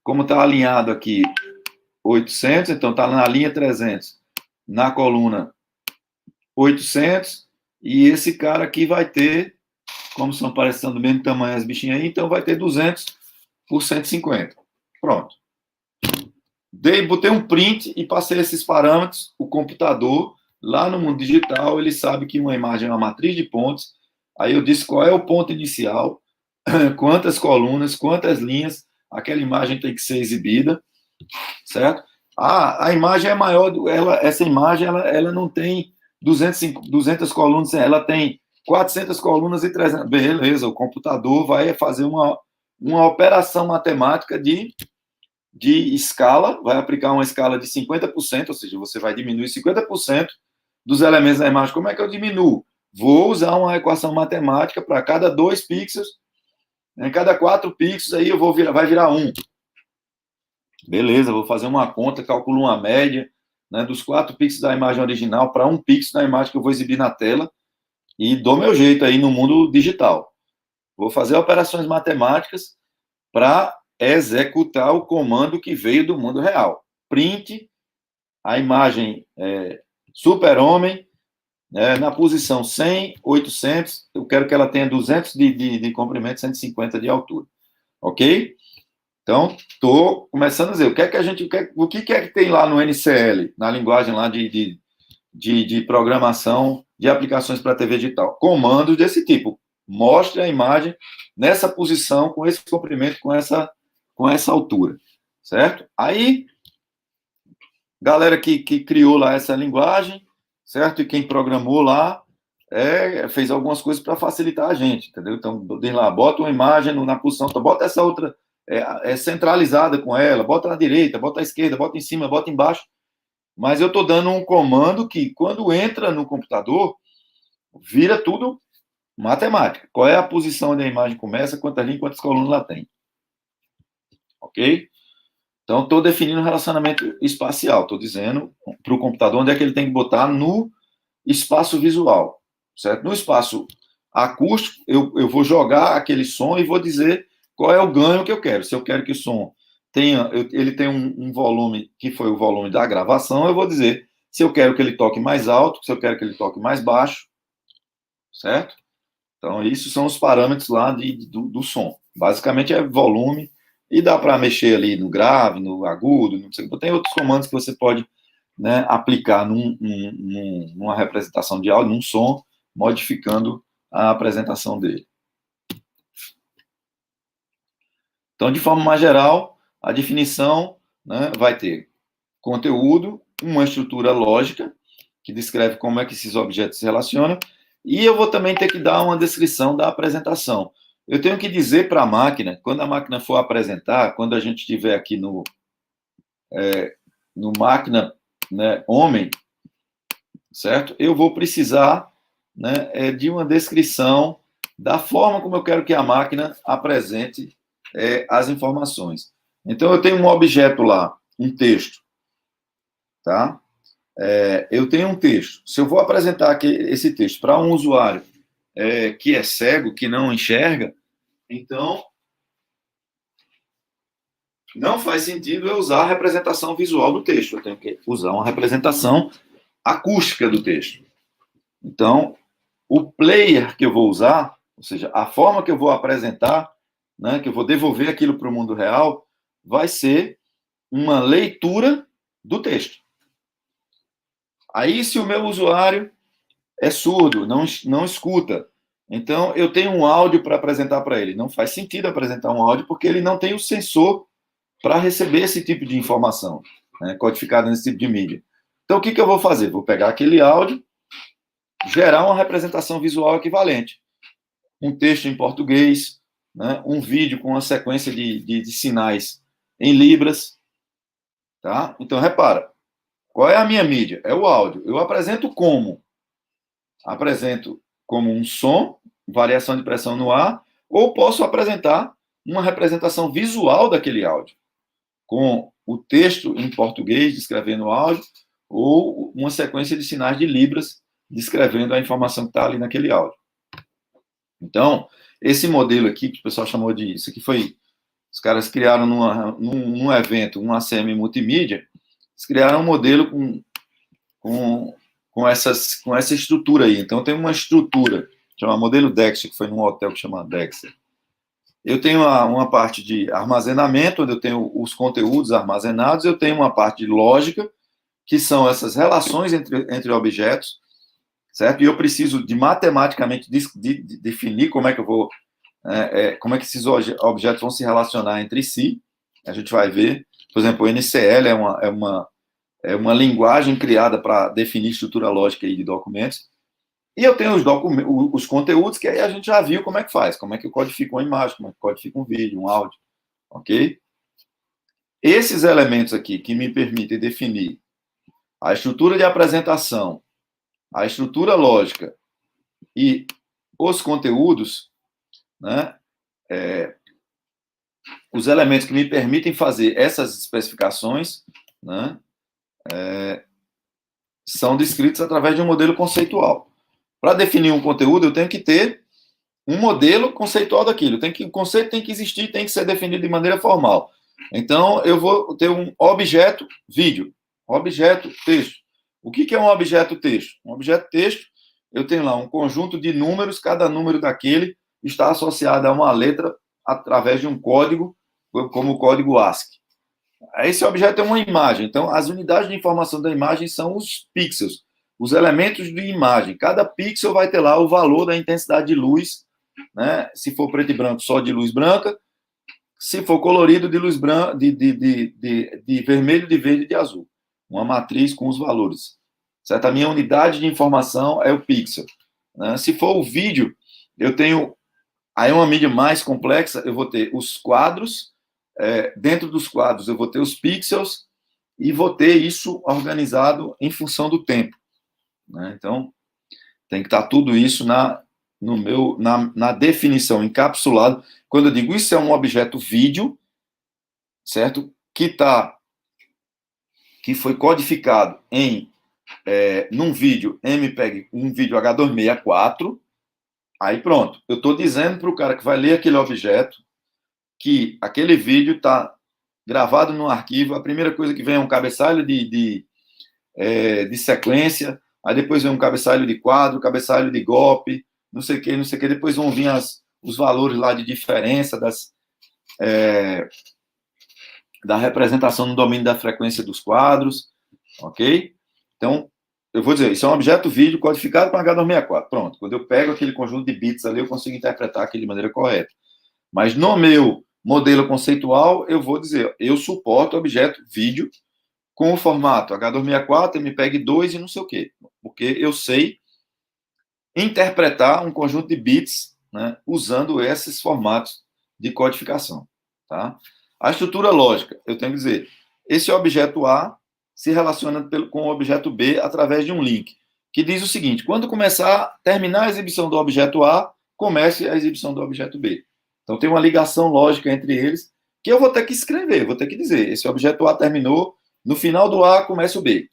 Como está alinhado aqui 800, então está na linha 300, na coluna 800, e esse cara aqui vai ter, como são parecendo do mesmo tamanho as bichinhas aí, então vai ter 200 por 150. Pronto. Botei um print e passei esses parâmetros. O computador, lá no mundo digital, ele sabe que uma imagem é uma matriz de pontos. Aí eu disse qual é o ponto inicial, quantas colunas, quantas linhas aquela imagem tem que ser exibida, certo? A imagem é maior, essa imagem ela não tem 200 colunas, ela tem 400 colunas e 300. Beleza, o computador vai fazer uma operação matemática de escala, vai aplicar uma escala de 50%, ou seja, você vai diminuir 50% dos elementos da imagem. Como é que eu diminuo? Vou usar uma equação matemática para cada 2 pixels, em cada 4 pixels, aí vai virar 1. Beleza, vou fazer uma conta, calculo uma média, né, dos 4 pixels da imagem original para 1 pixel da imagem que eu vou exibir na tela e dou meu jeito aí no mundo digital. Vou fazer operações matemáticas para executar o comando que veio do mundo real. Print a imagem super-homem, na posição 100, 800, eu quero que ela tenha 200 de comprimento, 150 de altura. Ok? Então, estou começando a dizer, o que é que tem lá no NCL, na linguagem lá de programação de aplicações para TV digital? Comandos desse tipo. Mostre a imagem nessa posição, com esse comprimento, com essa altura. Certo? Aí, galera que criou lá essa linguagem, certo? E quem programou lá fez algumas coisas para facilitar a gente, entendeu? Então, diz lá, bota uma imagem na posição, então bota essa outra centralizada com ela, bota na direita, bota à esquerda, bota em cima, bota embaixo. Mas eu estou dando um comando que, quando entra no computador, vira tudo matemática. Qual é a posição onde a imagem começa, quantas linhas, quantas colunas ela tem. Ok? Então, estou definindo um relacionamento espacial. Estou dizendo para o computador onde é que ele tem que botar no espaço visual. Certo? No espaço acústico, eu vou jogar aquele som e vou dizer qual é o ganho que eu quero. Se eu quero que o som ele tenha um volume que foi o volume da gravação, eu vou dizer se eu quero que ele toque mais alto, se eu quero que ele toque mais baixo. Certo? Então, isso são os parâmetros lá do som. Basicamente, é volume. E dá para mexer ali no grave, no agudo, não sei. Tem outros comandos que você pode, né, aplicar numa representação de áudio, num som, modificando a apresentação dele. Então, de forma mais geral, a definição, né, vai ter conteúdo, uma estrutura lógica, que descreve como é que esses objetos se relacionam, E eu vou também ter que dar uma descrição da apresentação. Eu tenho que dizer para a máquina, quando a máquina for apresentar, quando a gente estiver aqui no máquina, né, homem, certo? Eu vou precisar, né, de uma descrição da forma como eu quero que a máquina apresente as informações. Então, eu tenho um objeto lá, um texto, tá? Eu tenho um texto. Se eu vou apresentar aqui esse texto para um usuário que é cego, que não enxerga, então não faz sentido eu usar a representação visual do texto. Eu tenho que usar uma representação acústica do texto. Então, o player que eu vou usar, ou seja, a forma que eu vou apresentar, né, que eu vou devolver aquilo para o mundo real, vai ser uma leitura do texto. Aí, se o meu usuário é surdo, não escuta, então eu tenho um áudio para apresentar para ele. Não faz sentido apresentar um áudio porque ele não tem o sensor para receber esse tipo de informação, né, codificada nesse tipo de mídia. Então, o que eu vou fazer? Vou pegar aquele áudio, gerar uma representação visual equivalente. Um texto em português, né, um vídeo com uma sequência de sinais em libras. Tá? Então, repara, qual é a minha mídia? É o áudio. Eu apresento como? Apresento como um som, variação de pressão no ar, ou posso apresentar uma representação visual daquele áudio, com o texto em português descrevendo o áudio, ou uma sequência de sinais de libras descrevendo a informação que está ali naquele áudio. Então, esse modelo aqui, que o pessoal chamou de... Isso aqui foi... Os caras criaram num evento, um ACM multimídia, eles criaram um modelo com essa estrutura aí. Então, tem uma estrutura, chama modelo Dexter, que foi num hotel que chama Dexter. Eu tenho uma parte de armazenamento, onde eu tenho os conteúdos armazenados, eu tenho uma parte de lógica, que são essas relações entre objetos, certo? E eu preciso de matematicamente definir como é que eu vou, como é que esses objetos vão se relacionar entre si. A gente vai ver, por exemplo, o NCL é uma linguagem criada para definir estrutura lógica aí de documentos. E eu tenho os conteúdos, que aí a gente já viu como é que faz, como é que eu codifico uma imagem, como é que eu codifico um vídeo, um áudio, ok? Esses elementos aqui que me permitem definir a estrutura de apresentação, a estrutura lógica e os conteúdos, né, os elementos que me permitem fazer essas especificações, né, são descritos através de um modelo conceitual. Para definir um conteúdo, eu tenho que ter um modelo conceitual daquilo. O conceito tem que existir, tem que ser definido de maneira formal. Então, eu vou ter um objeto vídeo, objeto texto. O que é um objeto texto? Um objeto texto, eu tenho lá um conjunto de números, cada número daquele está associado a uma letra através de um código, como o código ASCII. Esse objeto é uma imagem. Então, as unidades de informação da imagem são os pixels, os elementos de imagem. Cada pixel vai ter lá o valor da intensidade de luz, né? Se for preto e branco, só de luz branca. Se for colorido, de luz branca, de vermelho, de verde e de azul. Uma matriz com os valores. Certo? A minha unidade de informação é o pixel. Né? Se for o vídeo, eu tenho... Aí uma mídia mais complexa, eu vou ter os quadros. Dentro dos quadros, eu vou ter os pixels e vou ter isso organizado em função do tempo. Né? Então, tem que estar tudo isso na definição, encapsulado. Quando eu digo isso é um objeto vídeo, certo? Que foi codificado num vídeo MPEG, um vídeo H264, aí pronto. Eu estou dizendo para o cara que vai ler aquele objeto que aquele vídeo está gravado no arquivo, a primeira coisa que vem é um cabeçalho de sequência, aí depois vem um cabeçalho de quadro, cabeçalho de golpe, não sei o que, depois vão vir os valores lá de diferença da representação no domínio da frequência dos quadros, ok? Então, eu vou dizer, isso é um objeto vídeo codificado com H264, pronto. Quando eu pego aquele conjunto de bits ali, eu consigo interpretar aquilo de maneira correta. Mas no meu modelo conceitual, eu vou dizer, eu suporto objeto vídeo com o formato H264, MPEG 2 e não sei o quê. Porque eu sei interpretar um conjunto de bits, né, usando esses formatos de codificação. Tá? A estrutura lógica, eu tenho que dizer, esse objeto A se relaciona com o objeto B através de um link, que diz o seguinte: quando terminar a exibição do objeto A, comece a exibição do objeto B. Então, tem uma ligação lógica entre eles, que eu vou ter que escrever, vou ter que dizer, esse objeto A terminou, no final do A começa o B.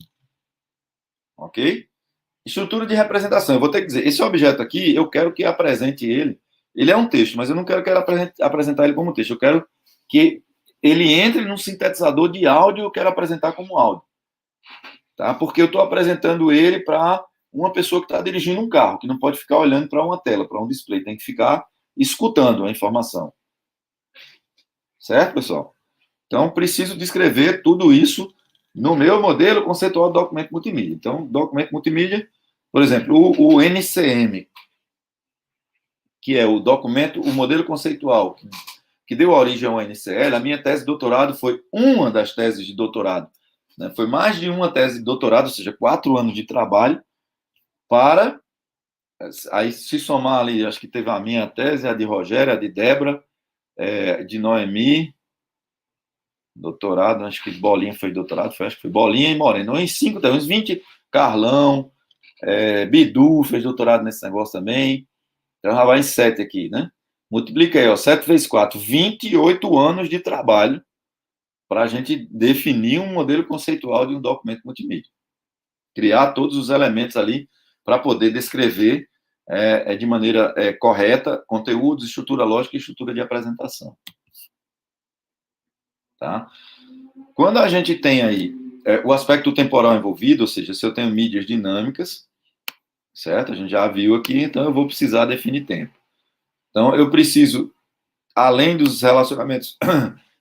Ok? Estrutura de representação, eu vou ter que dizer, esse objeto aqui, eu quero que apresente ele é um texto, mas eu não quero apresentar ele como texto, eu quero que ele entre num sintetizador de áudio, eu quero apresentar como áudio. Tá? Porque eu estou apresentando ele para uma pessoa que está dirigindo um carro, que não pode ficar olhando para uma tela, para um display, tem que ficar escutando a informação. Certo, pessoal? Então, preciso descrever tudo isso no meu modelo conceitual do documento multimídia. Então, documento multimídia, por exemplo, o NCM, que é o modelo conceitual que deu origem ao NCL, a minha tese de doutorado foi uma das teses de doutorado. Né? Foi mais de uma tese de doutorado, ou seja, 4 anos de trabalho, para... Aí, se somar ali, acho que teve a minha tese, a de Rogério, a de Débora, de Noemi, doutorado, acho que Bolinha foi doutorado, acho que foi Bolinha e Moreno. Em 5, uns 20, Carlão, Bidu fez doutorado nesse negócio também. Então, já vai em 7 aqui, né? Multiplica aí, ó, 7 vezes 4, 28 anos de trabalho para a gente definir um modelo conceitual de um documento multimídia. Criar todos os elementos ali para poder descrever de maneira correta conteúdos, estrutura lógica e estrutura de apresentação. Tá? Quando a gente tem aí o aspecto temporal envolvido, ou seja, se eu tenho mídias dinâmicas, certo? A gente já viu aqui, então eu vou precisar definir tempo. Então, eu preciso, além dos relacionamentos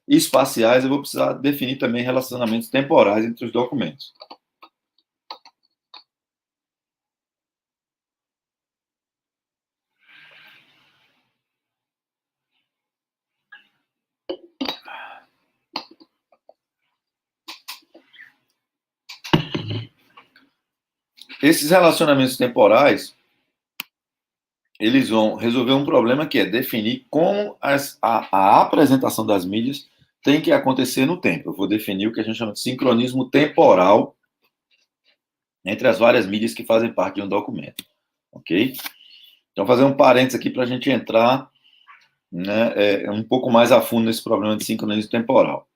espaciais, eu vou precisar definir também relacionamentos temporais entre os documentos. Esses relacionamentos temporais, eles vão resolver um problema que é definir como a apresentação das mídias tem que acontecer no tempo. Eu vou definir o que a gente chama de sincronismo temporal entre as várias mídias que fazem parte de um documento. Ok? Então, fazer um parênteses aqui para a gente entrar, né, um pouco mais a fundo nesse problema de sincronismo temporal.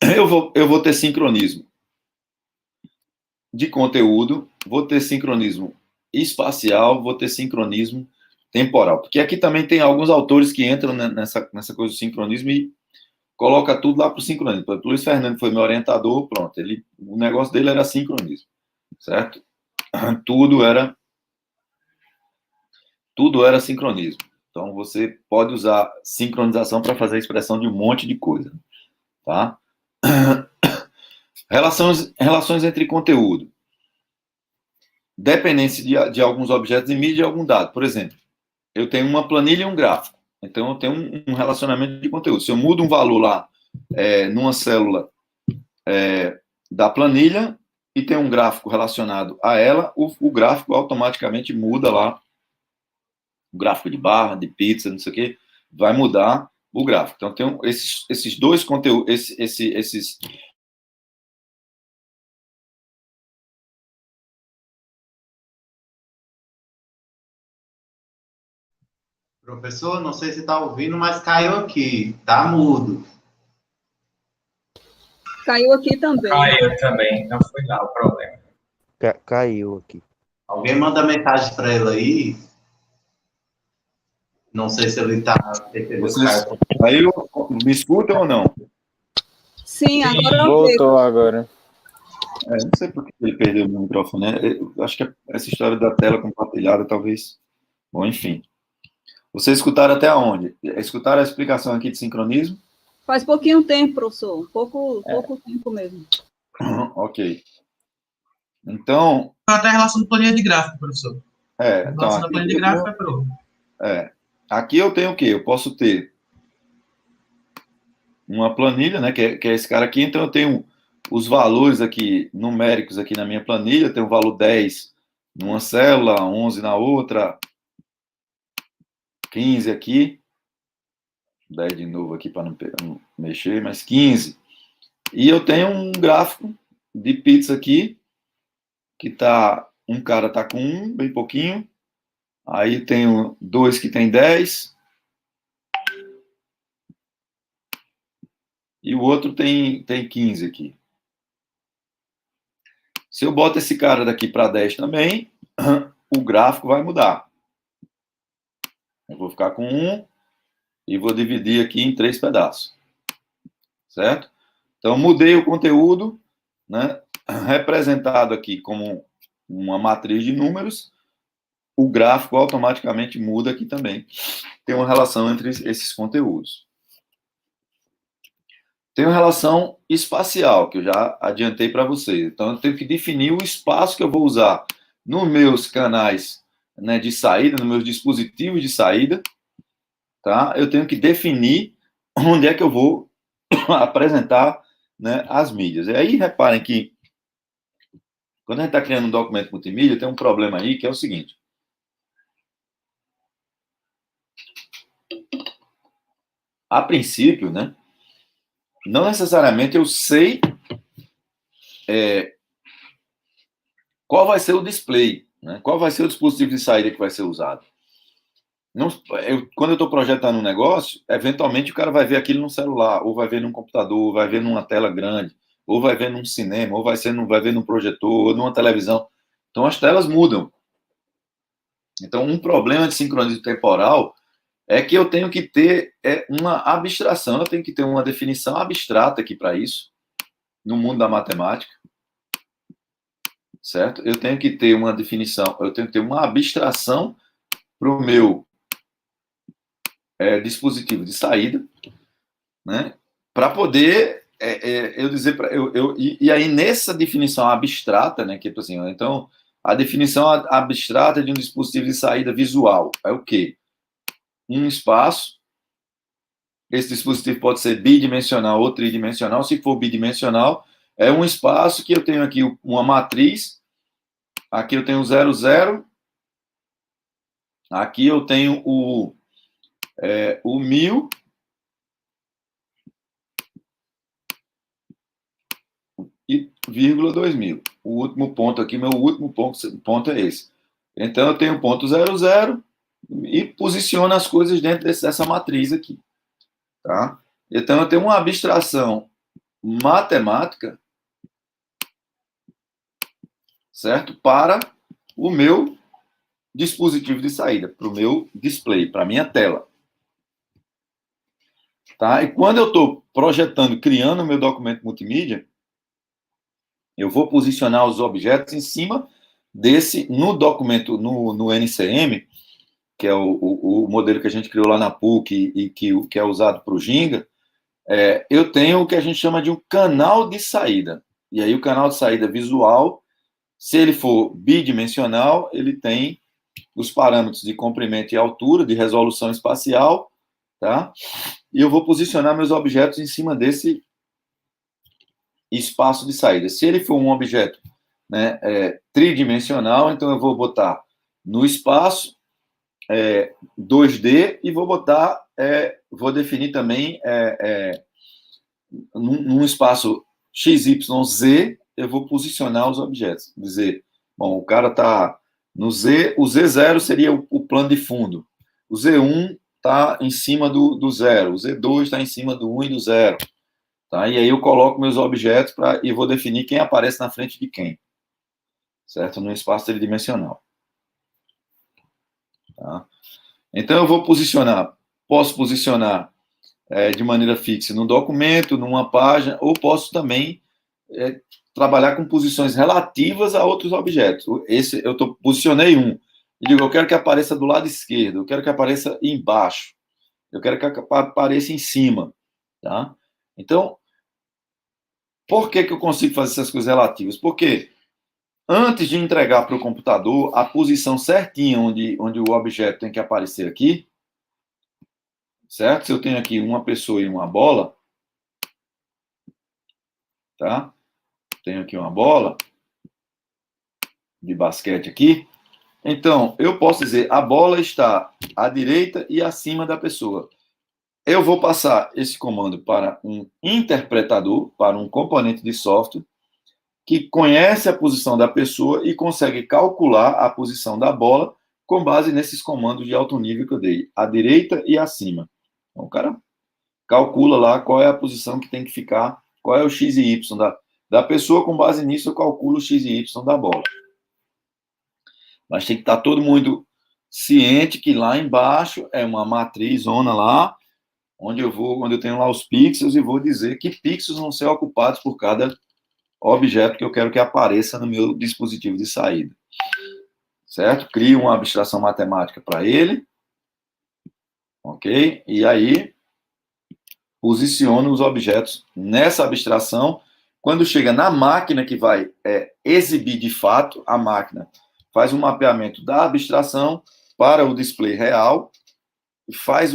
Eu vou ter sincronismo de conteúdo, vou ter sincronismo espacial, vou ter sincronismo temporal. Porque aqui também tem alguns autores que entram nessa coisa do sincronismo e coloca tudo lá para o sincronismo. Por exemplo, Luiz Fernando foi meu orientador, pronto. O negócio dele era sincronismo, certo? Tudo era sincronismo. Então, você pode usar sincronização para fazer a expressão de um monte de coisa, tá? Relações entre conteúdo. Dependência de alguns objetos de mídia e algum dado. Por exemplo, eu tenho uma planilha e um gráfico. Então, eu tenho um relacionamento de conteúdo. Se eu mudo um valor lá numa célula da planilha e tem um gráfico relacionado a ela, o gráfico automaticamente muda lá. O gráfico de barra, de pizza, não sei o quê, vai mudar o gráfico. Então, tem esses dois conteúdos, esses Professor, não sei se está ouvindo, mas caiu aqui. Tá mudo. Caiu aqui também. Caiu também, então foi lá o problema. Caiu aqui. Alguém manda mensagem para ele aí. Não sei se ele está... Aí me escutam ou não? Sim, agora eu Voltou agora. Não sei por que ele perdeu o microfone. Eu acho que essa história da tela compartilhada, talvez... Bom, enfim. Vocês escutaram até onde? Escutaram a explicação aqui de sincronismo? Faz pouquinho tempo, professor. Pouco tempo mesmo. Ok. Então... Até a relação de planilha de gráfico, professor. Então, a relação da planilha de gráfico é pro... Aqui eu tenho o quê? Eu posso ter uma planilha, né, que é esse cara aqui, então eu tenho os valores aqui, numéricos aqui na minha planilha, eu tenho o valor 10 numa célula, 11 na outra, 15 aqui, 10 de novo aqui para não mexer, mas 15. E eu tenho um gráfico de pizza aqui, que tá, um cara tá com 1, bem pouquinho, aí tenho 2 que tem 10, e o outro tem 15 aqui. Se eu boto esse cara daqui para 10 também, o gráfico vai mudar. Eu vou ficar com 1 e vou dividir aqui em 3 pedaços. Certo? Então, mudei o conteúdo, né, representado aqui como uma matriz de números. O gráfico automaticamente muda aqui também. Tem uma relação entre esses conteúdos. Tem uma relação espacial, que eu já adiantei para vocês. Então, eu tenho que definir o espaço que eu vou usar nos meus canais, né, de saída, nos meus dispositivos de saída. Tá? Eu tenho que definir onde é que eu vou apresentar, né, as mídias. E aí, reparem que, quando a gente está criando um documento multimídia, tem um problema aí, que é o seguinte. A princípio, né, não necessariamente eu sei qual vai ser o display, né, qual vai ser o dispositivo de saída que vai ser usado. Não, quando eu estou projetando um negócio, eventualmente o cara vai ver aquilo no celular, ou vai ver num computador, ou vai ver numa tela grande, ou vai ver num cinema, ou vai ver num projetor, ou numa televisão. Então, as telas mudam. Então, um problema de sincronismo temporal é que eu tenho que ter uma abstração, eu tenho que ter uma definição abstrata aqui para isso, no mundo da matemática, certo? Eu tenho que ter uma definição, eu tenho que ter uma abstração para o meu dispositivo de saída, né? Para poder eu dizer para e aí nessa definição abstrata, né? Que assim, então a definição abstrata de um dispositivo de saída visual é o quê? Um espaço. Esse dispositivo pode ser bidimensional ou tridimensional. Se for bidimensional, é um espaço que eu tenho aqui uma matriz. Aqui eu tenho 0, 0. Aqui eu tenho o 1000. E vírgula 2000. O último ponto aqui, meu último ponto é esse. Então, eu tenho ponto 0, 0 e posiciono as coisas dentro dessa matriz aqui. Tá? Então, eu tenho uma abstração matemática, certo? Para o meu dispositivo de saída, para o meu display, para a minha tela. Tá? E quando eu estou projetando, criando o meu documento multimídia, eu vou posicionar os objetos em cima desse, no documento, no NCM, que é o modelo que a gente criou lá na PUC e que é usado para o Ginga, eu tenho o que a gente chama de um canal de saída. E aí o canal de saída visual, se ele for bidimensional, ele tem os parâmetros de comprimento e altura, de resolução espacial, tá? E eu vou posicionar meus objetos em cima desse espaço de saída. Se ele for um objeto, né, tridimensional, então eu vou botar no espaço 2D e vou botar, vou definir também num espaço XYZ, eu vou posicionar os objetos. Dizer, bom, o cara está no Z, o Z0 seria o plano de fundo, o Z1 está em cima do zero, o Z2 está em cima do 1 e do 0. Tá? E aí eu coloco meus objetos e vou definir quem aparece na frente de quem. Certo? No espaço tridimensional. Tá? Então eu vou posso posicionar de maneira fixa no documento, numa página, ou posso também trabalhar com posições relativas a outros objetos. Posicionei um, e digo, eu quero que apareça do lado esquerdo, eu quero que apareça embaixo, eu quero que apareça em cima. Tá? Então, por que eu consigo fazer essas coisas relativas? Porque antes de entregar para o computador a posição certinha onde o objeto tem que aparecer aqui, certo? Se eu tenho aqui uma pessoa e uma bola, tá? Tenho aqui uma bola, de basquete aqui. Então, eu posso dizer, a bola está à direita e acima da pessoa. Eu vou passar esse comando para um interpretador, para um componente de software, que conhece a posição da pessoa e consegue calcular a posição da bola com base nesses comandos de alto nível que eu dei, à direita e acima. Então, o cara calcula lá qual é a posição que tem que ficar, qual é o x e y da pessoa, com base nisso eu calculo o x e y da bola. Mas tem que estar todo mundo ciente que lá embaixo é uma matriz zona lá, onde eu tenho lá os pixels e vou dizer que pixels vão ser ocupados por cada objeto que eu quero que apareça no meu dispositivo de saída. Certo? Crio uma abstração matemática para ele. Ok? E aí, posiciono os objetos nessa abstração. Quando chega na máquina que vai exibir de fato, a máquina faz um mapeamento da abstração para o display real, faz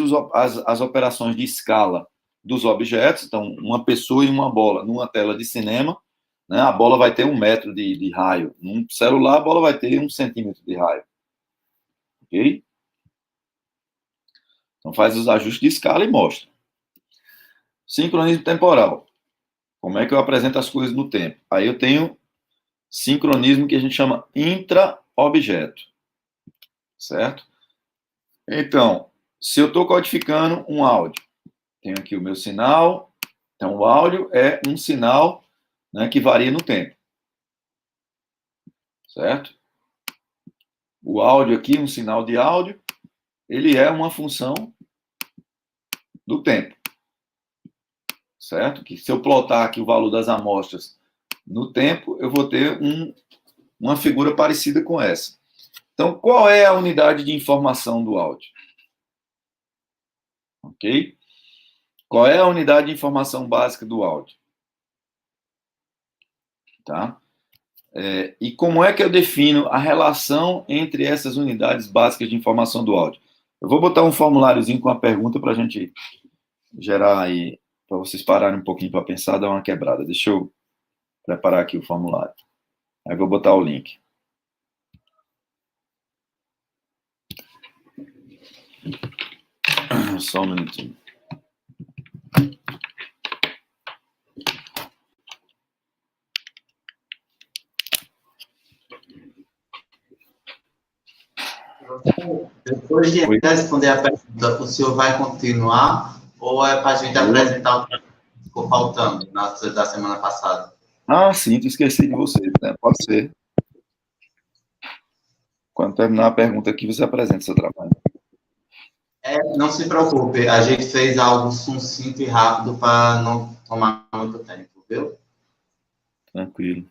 as operações de escala dos objetos. Então, uma pessoa e uma bola numa tela de cinema, né, a bola vai ter 1 metro de raio. Num celular, a bola vai ter 1 centímetro de raio. Ok? Então, faz os ajustes de escala e mostra. Sincronismo temporal. Como é que eu apresento as coisas no tempo? Aí eu tenho sincronismo que a gente chama intra-objeto. Certo? Então, se eu estou codificando um áudio, tenho aqui o meu sinal. Então, o áudio é um sinal, né, que varia no tempo. Certo? O áudio aqui, um sinal de áudio, ele é uma função do tempo. Certo? Que se eu plotar aqui o valor das amostras no tempo, eu vou ter uma figura parecida com essa. Então, qual é a unidade de informação do áudio? Ok? Qual é a unidade de informação básica do áudio? Tá? E como é que eu defino a relação entre essas unidades básicas de informação do áudio? Eu vou botar um formuláriozinho com a pergunta para a gente gerar aí, para vocês pararem um pouquinho para pensar, dar uma quebrada. Deixa eu preparar aqui o formulário. Aí vou botar o link. Só um minutinho. Depois de responder a pergunta, o senhor vai continuar ou é para a gente apresentar o que ficou faltando da semana passada? Ah, sim, esqueci de você, né? Pode ser. Quando terminar a pergunta aqui, você apresenta seu trabalho. Não se preocupe, a gente fez algo sucinto e rápido para não tomar muito tempo, viu? Tranquilo.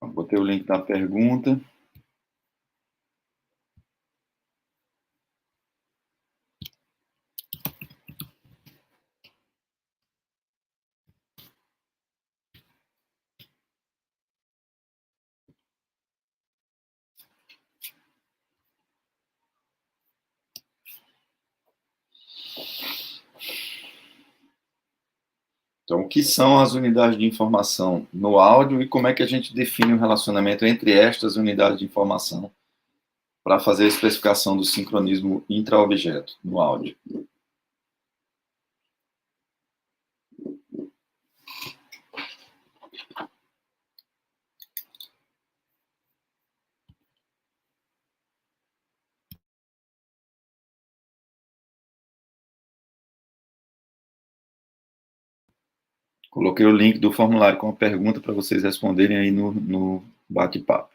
Botei o link da pergunta. Então, o que são as unidades de informação no áudio e como é que a gente define o relacionamento entre estas unidades de informação para fazer a especificação do sincronismo intra-objeto no áudio? Coloquei o link do formulário com a pergunta para vocês responderem aí no bate-papo.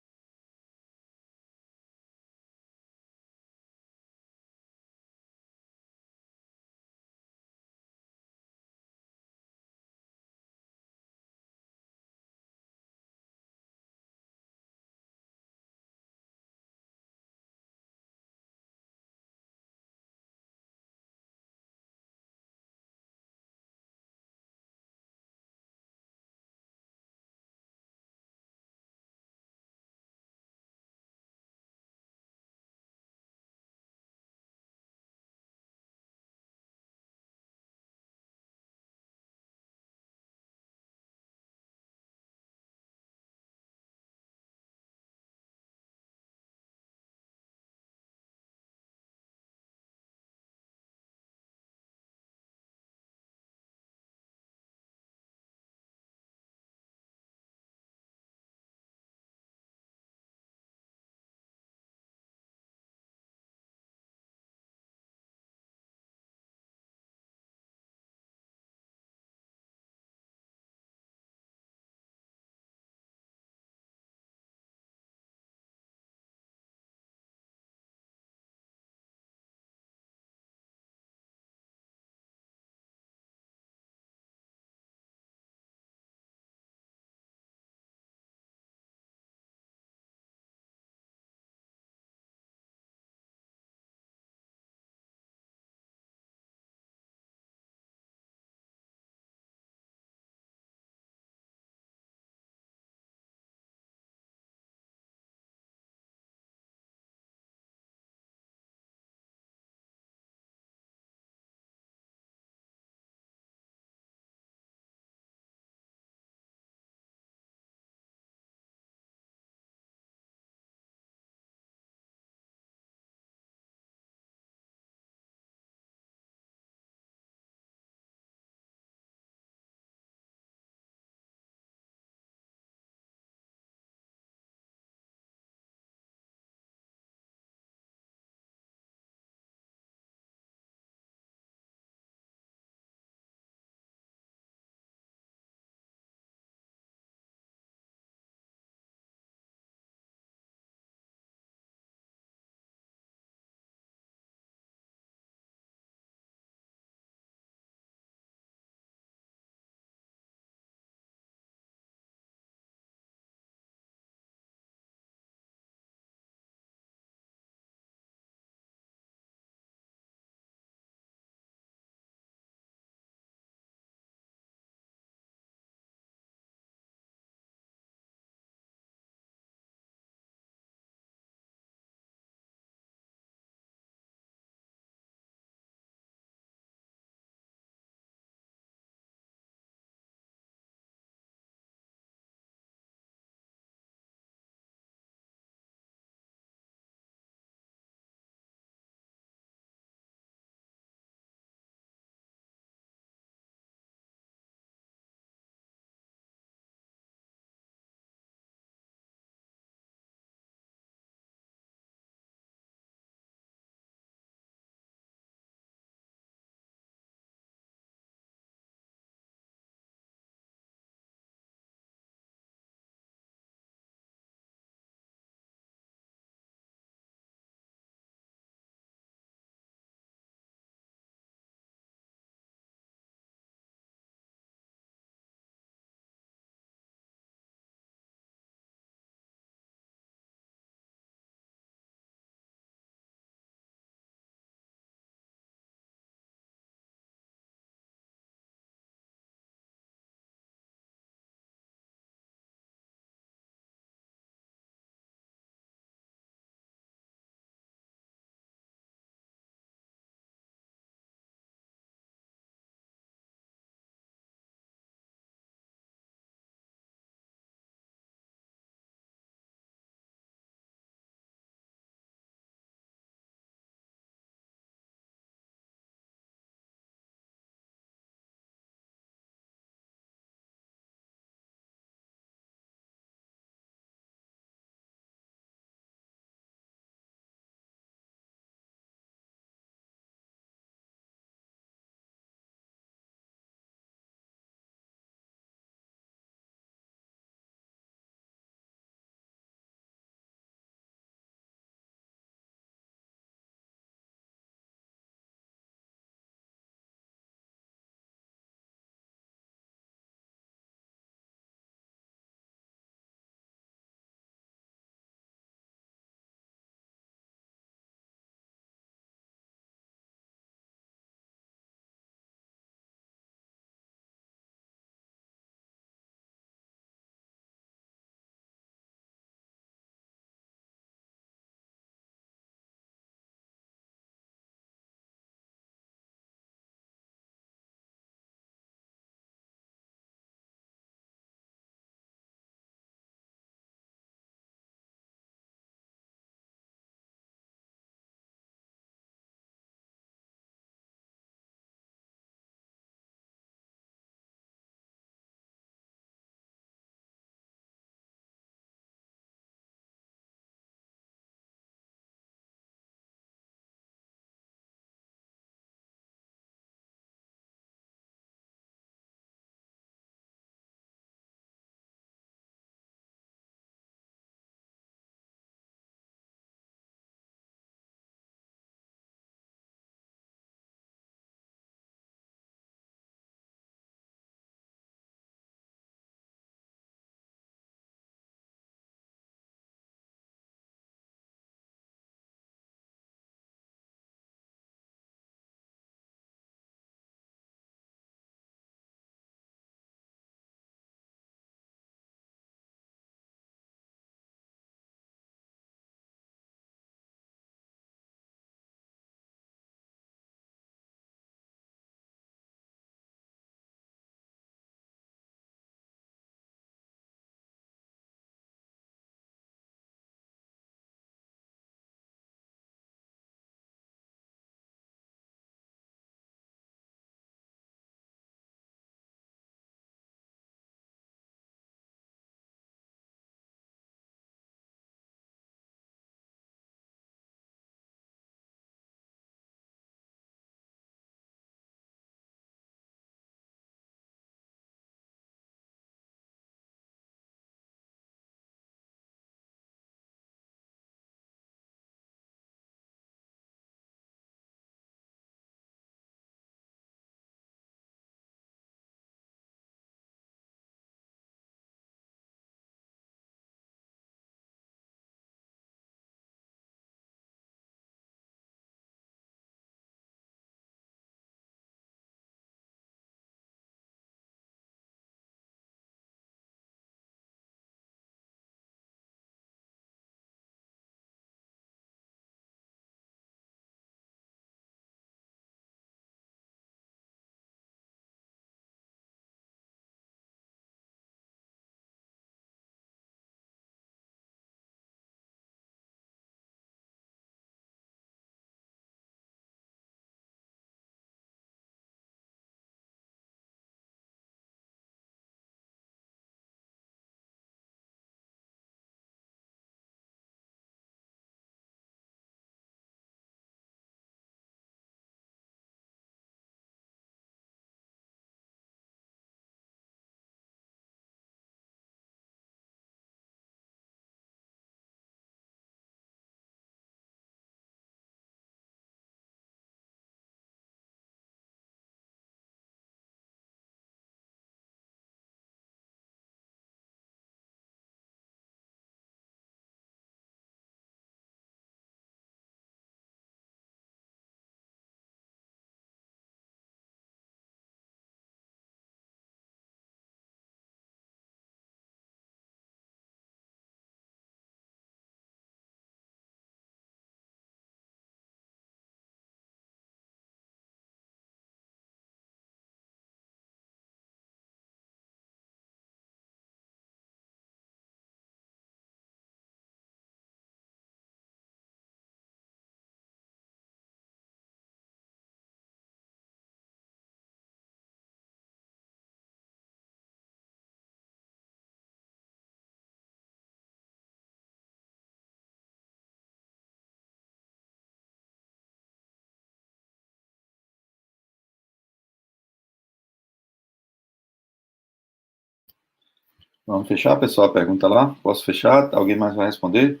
Vamos fechar, pessoal, a pergunta lá? Posso fechar? Alguém mais vai responder?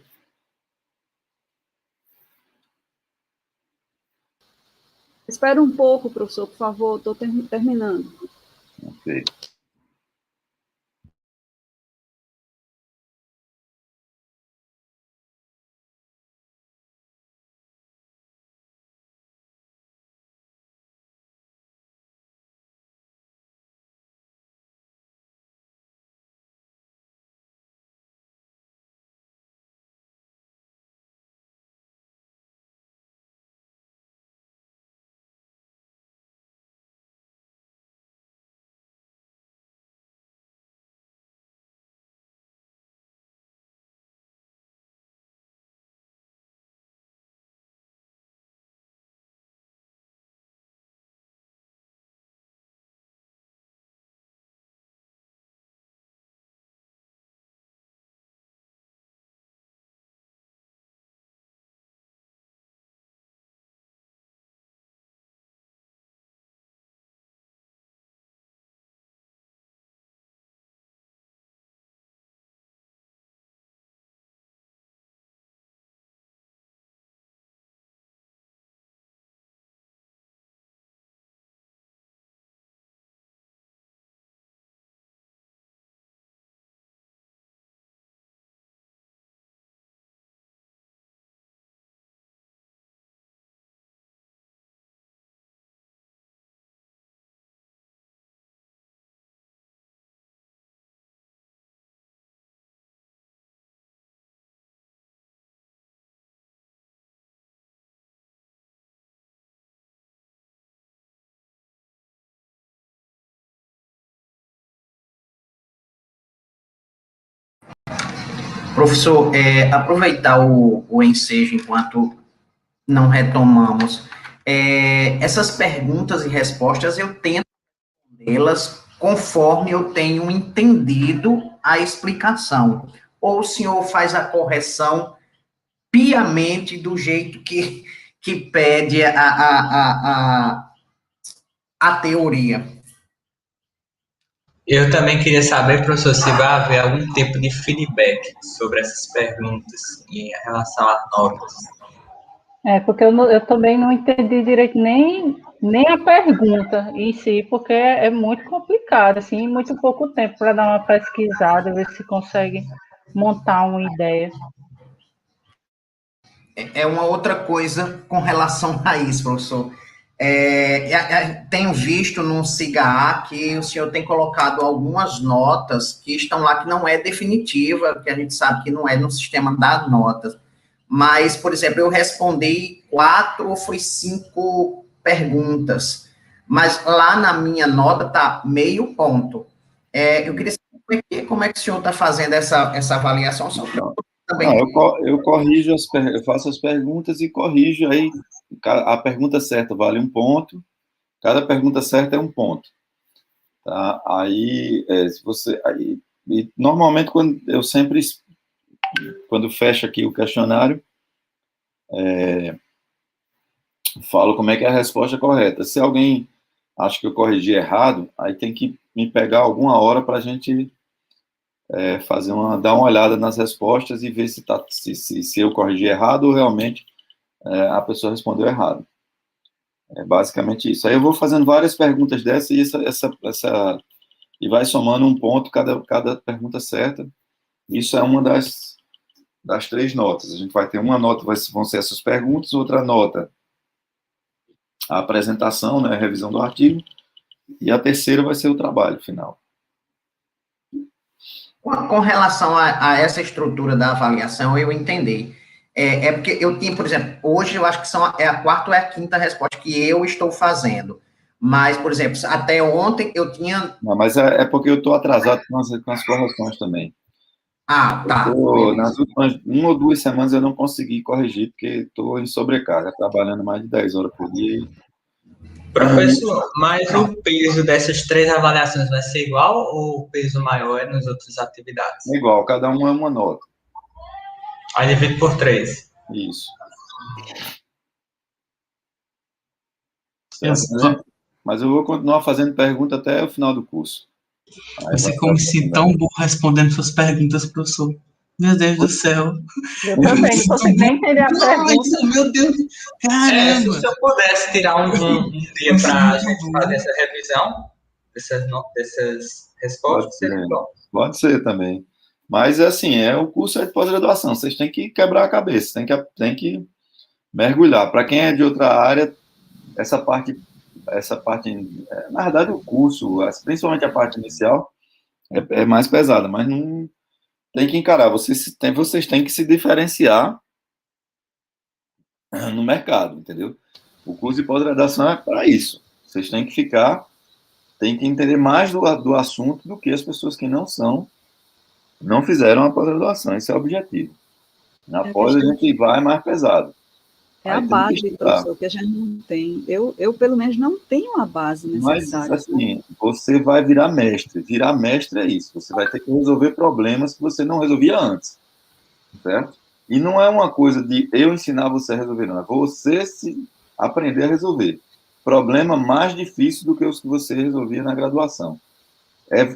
Espera um pouco, professor, por favor, estou terminando. Ok. Professor, aproveitar o ensejo enquanto não retomamos. Essas perguntas e respostas eu tento respondê-las conforme eu tenho entendido a explicação. Ou o senhor faz a correção piamente do jeito que pede a teoria. Eu também queria saber, professor, se vai haver algum tipo de feedback sobre essas perguntas em relação às notas. Porque eu também não entendi direito nem a pergunta em si, porque é muito complicado, assim, muito pouco tempo para dar uma pesquisada, ver se consegue montar uma ideia. É uma outra coisa com relação a isso, professor. Tenho visto no SIGA que o senhor tem colocado algumas notas que estão lá que não é definitiva, que a gente sabe que não é no sistema das notas. Mas, por exemplo, eu respondi 4 ou foi 5 perguntas, mas lá na minha nota está meio ponto. Eu queria saber como é que o senhor está fazendo essa avaliação. Também. Eu corrijo, eu faço as perguntas e corrijo aí. A pergunta certa vale 1 ponto, cada pergunta certa é 1 ponto. Tá? Aí, se você... normalmente, quando fecha aqui o questionário, falo como é que é a resposta correta. Se alguém acha que eu corrigi errado, aí tem que me pegar alguma hora para a gente dar uma olhada nas respostas e ver se eu corrigi errado ou realmente a pessoa respondeu errado. É basicamente isso. Aí eu vou fazendo várias perguntas dessas e vai somando 1 ponto cada pergunta certa. Isso é uma das 3 notas. A gente vai ter uma nota, vão ser essas perguntas, outra nota, a apresentação, né, a revisão do artigo, e a terceira vai ser o trabalho final. Com relação a essa estrutura da avaliação, eu entendi. Porque eu tinha, por exemplo, hoje eu acho que é a 4ª ou é a 5ª resposta que eu estou fazendo. Mas, por exemplo, até ontem eu tinha... Não, mas é porque eu estou atrasado com as correções também. Ah, tá. Nas últimas 1 ou 2 semanas eu não consegui corrigir, porque estou em sobrecarga, trabalhando mais de 10 horas por dia. Professor, mas o peso dessas 3 avaliações vai ser igual ou o peso maior é nas outras atividades? É igual, cada uma é uma nota. Aí divide por 3. Isso. Certo. Mas eu vou continuar fazendo pergunta até o final do curso. Você como se tão burro respondendo suas perguntas, professor. Meu Deus do céu. Eu também não consigo nem entender a pergunta. Meu Deus, caramba. Se o senhor pudesse tirar um dia para a gente fazer essa revisão dessas respostas, seria bom. Pode ser também. Mas, assim, o curso de pós-graduação. Vocês têm que quebrar a cabeça, tem que mergulhar. Para quem é de outra área, essa parte, na verdade, o curso, principalmente a parte inicial, é mais pesada, mas não tem que encarar. Vocês têm que se diferenciar no mercado, entendeu? O curso de pós-graduação é para isso. Vocês têm que entender mais do assunto do que as pessoas que não fizeram a pós-graduação. Esse é o objetivo. Na pós, a gente vai mais pesado. É a base, professor, que a gente não tem. Eu, pelo menos, não tenho a base necessária. Mas, assim, você vai virar mestre. Virar mestre é isso. Você vai ter que resolver problemas que você não resolvia antes. Certo? E não é uma coisa de eu ensinar você a resolver, não. É você aprender a resolver. Problema mais difícil do que os que você resolvia na graduação.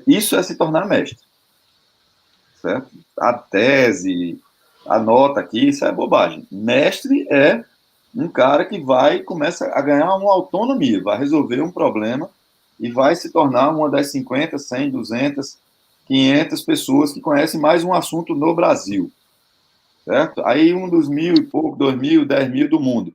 Isso é se tornar mestre. Certo? A tese, a nota aqui, isso é bobagem. Mestre é um cara que começa a ganhar uma autonomia, vai resolver um problema e vai se tornar uma das 50, 100, 200, 500 pessoas que conhecem mais um assunto no Brasil. Certo? Aí um dos 1.000 e pouco, 2.000, 10.000 do mundo.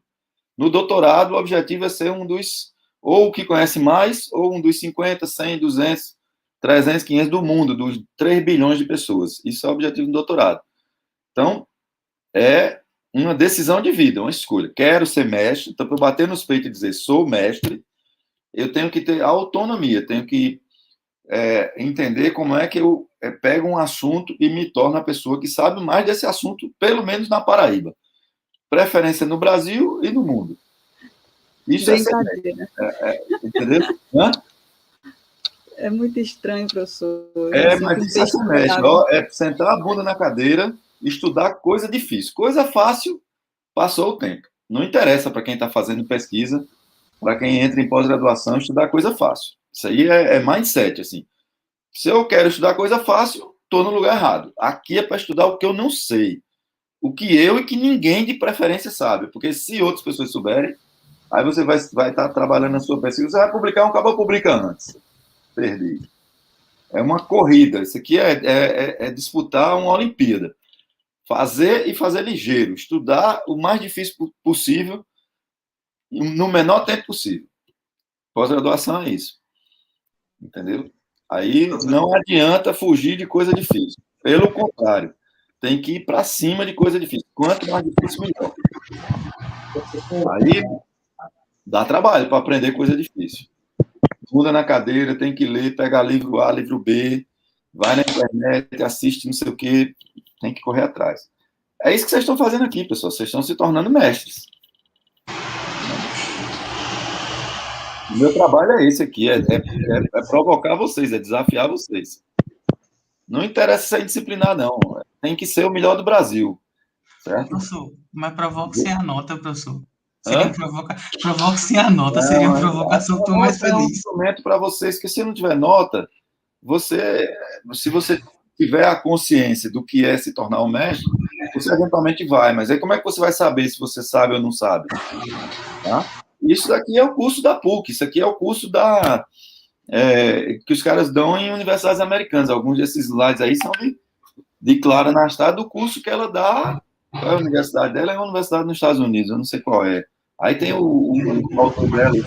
No doutorado, o objetivo é ser um dos, ou que conhece mais, ou um dos 50, 100, 200, 300, 500 do mundo, dos 3 bilhões de pessoas. Isso é o objetivo do doutorado. Então, é uma decisão de vida, uma escolha. Quero ser mestre, então, para eu bater nos peitos e dizer sou mestre, eu tenho que ter autonomia, tenho que entender como é que eu pego um assunto e me torno a pessoa que sabe mais desse assunto, pelo menos na Paraíba. Preferência no Brasil e no mundo. Isso entendeu? Hã? É muito estranho, professor. Mas isso é ser mestre. É sentar a bunda na cadeira, estudar coisa difícil. Coisa fácil, passou o tempo. Não interessa para quem está fazendo pesquisa, para quem entra em pós-graduação, estudar coisa fácil. Isso aí é mindset, assim. Se eu quero estudar coisa fácil, estou no lugar errado. Aqui é para estudar o que eu não sei. O que eu e que ninguém de preferência sabe. Porque se outras pessoas souberem, aí você vai estar trabalhando na sua pesquisa, você vai publicar, acaba publicando antes. Perdi. É uma corrida. Isso aqui é disputar uma Olimpíada. Fazer e fazer ligeiro. Estudar o mais difícil possível no menor tempo possível. Pós-graduação é isso. Entendeu? Aí não adianta fugir de coisa difícil. Pelo contrário, tem que ir para cima de coisa difícil. Quanto mais difícil, melhor. Aí dá trabalho para aprender coisa difícil. Muda na cadeira, tem que ler, pega livro A, livro B, vai na internet, assiste não sei o quê, tem que correr atrás. É isso que vocês estão fazendo aqui, pessoal. Vocês estão se tornando mestres. O meu trabalho é esse aqui, é provocar vocês, é desafiar vocês. Não interessa ser disciplinar, não. Tem que ser o melhor do Brasil. Certo? Professor, mas provoque sem a nota, professor. Provoque sem a nota, seria uma provocação tão mais feliz. É um instrumento para vocês, que se não tiver nota, se você tiver a consciência do que é se tornar um mestre, você eventualmente vai. Mas aí como é que você vai saber se você sabe ou não sabe? Tá? Isso daqui é o curso da PUC, isso aqui é o curso que os caras dão em universidades americanas. Alguns desses slides aí são de Clara Anastácio, do curso que ela dá. Qual é a universidade dela? É uma universidade nos Estados Unidos, eu não sei qual é. Aí tem o autor dela, que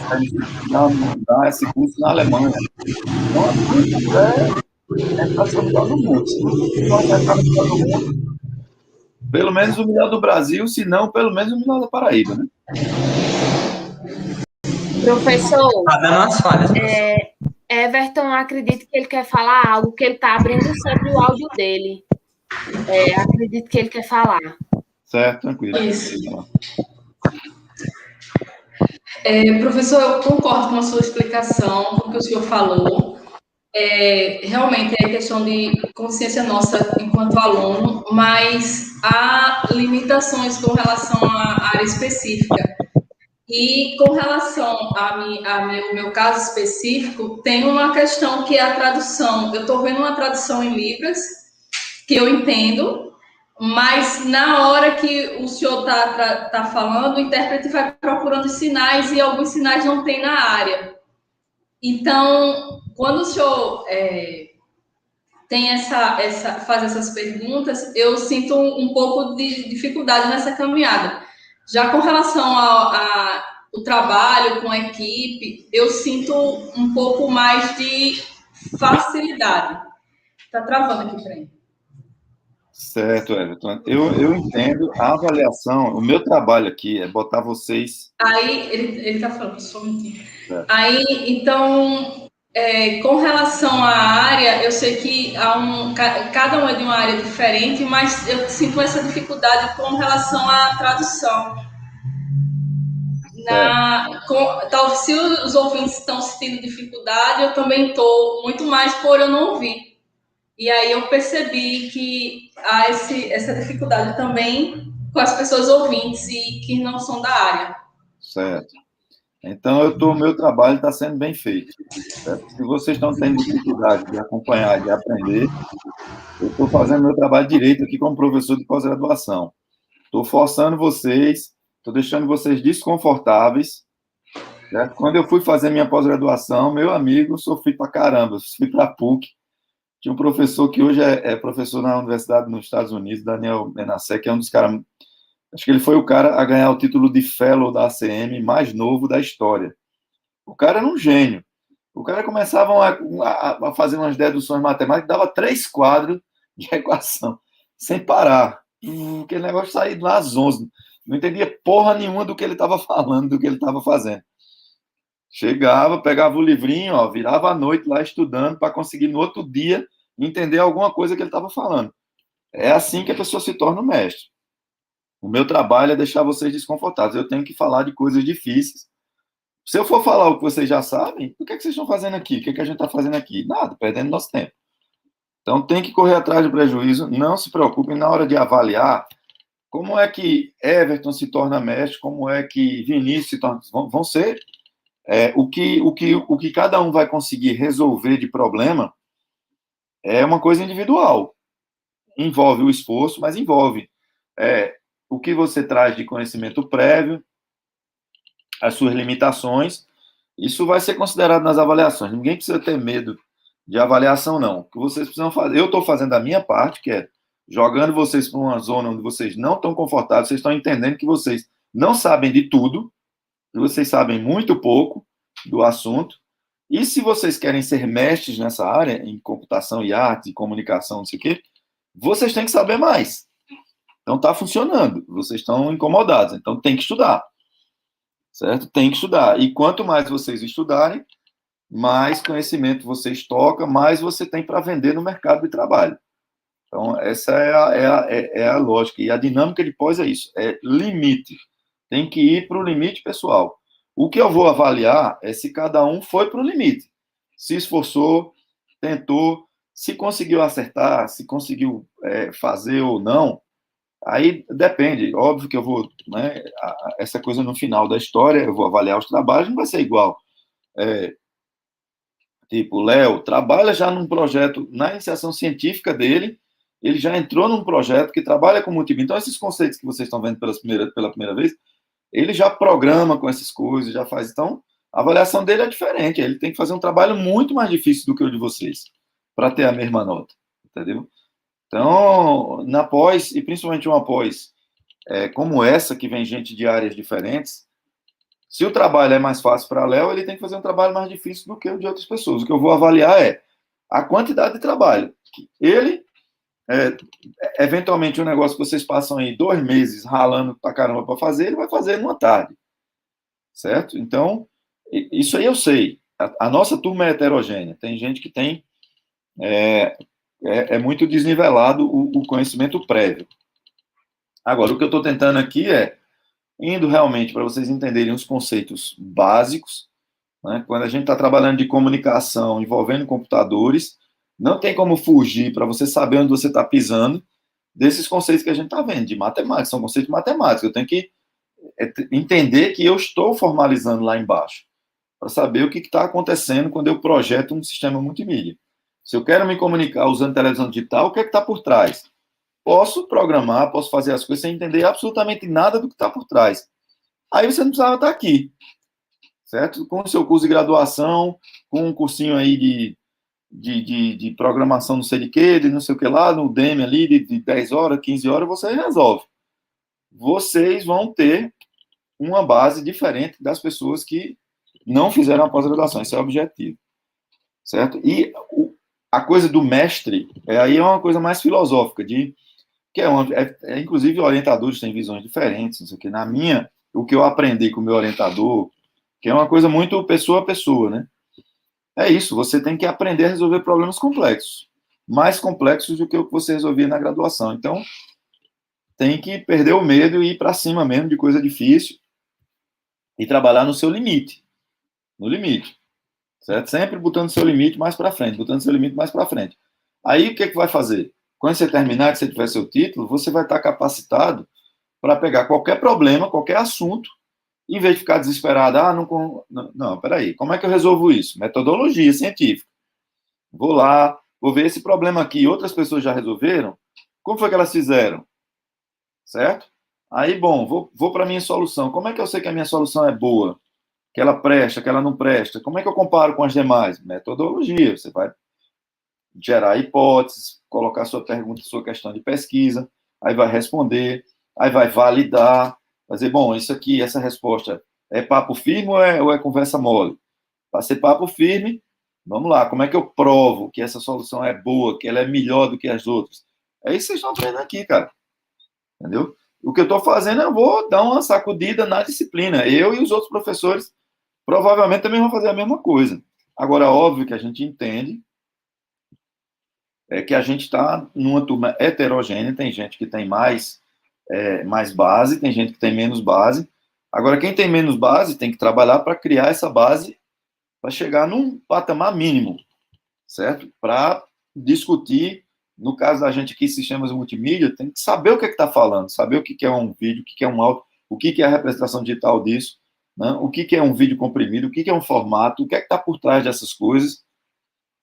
dá esse curso na Alemanha. Então, para ser o melhor do mundo. Se não é para o melhor do mundo, pelo menos o melhor do Brasil, se não, pelo menos o melhor da Paraíba, né? Professor, Tá dando umas falhas. Everton, acredito que ele quer falar algo, que ele está abrindo sempre o áudio dele. Acredito que ele quer falar. Certo, tranquilo. Isso. Professor, eu concordo com a sua explicação, com o que o senhor falou. Realmente é questão de consciência nossa enquanto aluno, mas há limitações com relação à área específica. E com relação ao meu caso específico, tem uma questão que é a tradução. Eu estou vendo uma tradução em Libras, que eu entendo, mas na hora que o senhor está falando, o intérprete vai procurando sinais e alguns sinais não tem na área. Então, quando o senhor tem faz essas perguntas, eu sinto um pouco de dificuldade nessa caminhada. Já com relação ao trabalho com a equipe, eu sinto um pouco mais de facilidade. Está travando aqui para mim. Certo, Everton. Eu entendo a avaliação. O meu trabalho aqui é botar vocês... Aí, ele está falando, só um minutinho. Aí, então, com relação à área, eu sei que cada um é de uma área diferente, mas eu sinto essa dificuldade com relação à tradução. Talvez se os ouvintes estão sentindo dificuldade, eu também estou, muito mais por eu não ouvir. E aí eu percebi que há essa dificuldade também com as pessoas ouvintes e que não são da área. Certo. Então, o meu trabalho está sendo bem feito. Certo? Se vocês estão tendo dificuldade de acompanhar, de aprender, eu estou fazendo meu trabalho direito aqui como professor de pós-graduação. Estou forçando vocês, estou deixando vocês desconfortáveis. Certo? Quando eu fui fazer minha pós-graduação, meu amigo, sofri pra caramba. Fui para a PUC. Tinha um professor que hoje é professor na universidade nos Estados Unidos, Daniel Benassé, que é um dos caras... Acho que ele foi o cara a ganhar o título de Fellow da ACM mais novo da história. O cara era um gênio. O cara começava a fazer umas deduções matemáticas, dava 3 quadros de equação, sem parar. Aquele negócio saía lá às 11. Não entendia porra nenhuma do que ele estava falando, do que ele estava fazendo. Chegava, pegava o livrinho, ó, virava à noite lá estudando para conseguir, no outro dia, entender alguma coisa que ele estava falando. É assim que a pessoa se torna um mestre. O meu trabalho é deixar vocês desconfortáveis. Eu tenho que falar de coisas difíceis. Se eu for falar o que vocês já sabem, o que vocês estão fazendo aqui? O que a gente está fazendo aqui? Nada, perdendo nosso tempo. Então, tem que correr atrás do prejuízo. Não se preocupem na hora de avaliar como é que Everton se torna mestre, como é que Vinícius se torna... Vão ser... o que cada um vai conseguir resolver de problema é uma coisa individual. Envolve o esforço, mas envolve o que você traz de conhecimento prévio, as suas limitações. Isso vai ser considerado nas avaliações. Ninguém precisa ter medo de avaliação, não. O que vocês precisam fazer... Eu estou fazendo a minha parte, que é jogando vocês para uma zona onde vocês não estão confortáveis, vocês estão entendendo que vocês não sabem de tudo, vocês sabem muito pouco do assunto, e se vocês querem ser mestres nessa área, em computação e arte, e comunicação, não sei o quê, vocês têm que saber mais. Então, está funcionando, vocês estão incomodados, então tem que estudar, certo? Tem que estudar, e quanto mais vocês estudarem, mais conhecimento vocês tocam, mais você tem para vender no mercado de trabalho. Então, essa é a lógica, e a dinâmica de pós é isso, é limite. Tem que ir para o limite pessoal. O que eu vou avaliar é se cada um foi para o limite. Se esforçou, tentou, se conseguiu acertar, se conseguiu fazer ou não. Aí depende. Óbvio que eu vou... Né, essa coisa no final da história, eu vou avaliar os trabalhos, não vai ser igual. Tipo, o Léo trabalha já num projeto, na iniciação científica dele, ele já entrou num projeto que trabalha com multimídia. Então, esses conceitos que vocês estão vendo pela primeira vez, ele já programa com essas coisas, já faz. Então, a avaliação dele é diferente. Ele tem que fazer um trabalho muito mais difícil do que o de vocês, para ter a mesma nota. Entendeu? Então, na pós, e principalmente uma pós como essa, que vem gente de áreas diferentes, se o trabalho é mais fácil para Léo, ele tem que fazer um trabalho mais difícil do que o de outras pessoas. O que eu vou avaliar é a quantidade de trabalho. Ele... eventualmente um negócio que vocês passam aí 2 meses ralando pra caramba para fazer, ele vai fazer numa tarde, certo? Então, isso aí eu sei. A nossa turma é heterogênea, tem gente que tem muito desnivelado o conhecimento prévio. Agora, o que eu estou tentando aqui indo realmente para vocês entenderem os conceitos básicos, né? Quando a gente está trabalhando de comunicação envolvendo computadores, não tem como fugir para você saber onde você está pisando desses conceitos que a gente está vendo, de matemática, são conceitos matemáticos. Eu tenho que entender que eu estou formalizando lá embaixo, para saber o que está acontecendo quando eu projeto um sistema multimídia. Se eu quero me comunicar usando televisão digital, o que é que está por trás? Posso programar, posso fazer as coisas sem entender absolutamente nada do que está por trás. Aí você não precisava estar aqui, certo? Com o seu curso de graduação, com um cursinho aí de programação não sei de quê, de não sei o que lá, no Udemy ali, de 10 horas, 15 horas, você resolve. Vocês vão ter uma base diferente das pessoas que não fizeram a pós-graduação. Esse é o objetivo, certo? E a coisa do mestre, aí é uma coisa mais filosófica, inclusive orientadores têm visões diferentes, não sei o que. Na minha, o que eu aprendi com o meu orientador, que é uma coisa muito pessoa a pessoa, né? É isso, você tem que aprender a resolver problemas complexos, mais complexos do que o que você resolvia na graduação. Então, tem que perder o medo e ir para cima mesmo de coisa difícil e trabalhar no seu limite, certo? Sempre botando seu limite mais para frente, Aí, o que vai fazer? Quando você terminar, que você tiver seu título, você vai estar capacitado para pegar qualquer problema, qualquer assunto, em vez de ficar desesperado, não, peraí, como é que eu resolvo isso? Metodologia científica. Vou lá, vou ver esse problema aqui, outras pessoas já resolveram, como foi que elas fizeram? Certo? Aí, bom, vou para a minha solução. Como é que eu sei que a minha solução é boa? Que ela presta, que ela não presta? Como é que eu comparo com as demais? Metodologia. Você vai gerar hipóteses, colocar sua pergunta, sua questão de pesquisa, aí vai responder, aí vai validar, fazer, bom, isso aqui, essa resposta é papo firme ou é conversa mole? Para ser papo firme, vamos lá, como é que eu provo que essa solução é boa, que ela é melhor do que as outras? É isso que vocês estão aprendendo aqui, cara. Entendeu? O que eu estou fazendo, eu vou dar uma sacudida na disciplina. Eu e os outros professores provavelmente também vão fazer a mesma coisa. Agora, óbvio que a gente entende que a gente está numa turma heterogênea, tem gente que tem mais base, tem gente que tem menos base. Agora, quem tem menos base tem que trabalhar para criar essa base para chegar num patamar mínimo, certo? Para discutir, no caso da gente aqui, sistemas multimídia, tem que saber o que está falando, saber o que é um vídeo, o que é um áudio, o que é a representação digital disso, né? O que é um vídeo comprimido, o que é um formato, o que é que está por trás dessas coisas.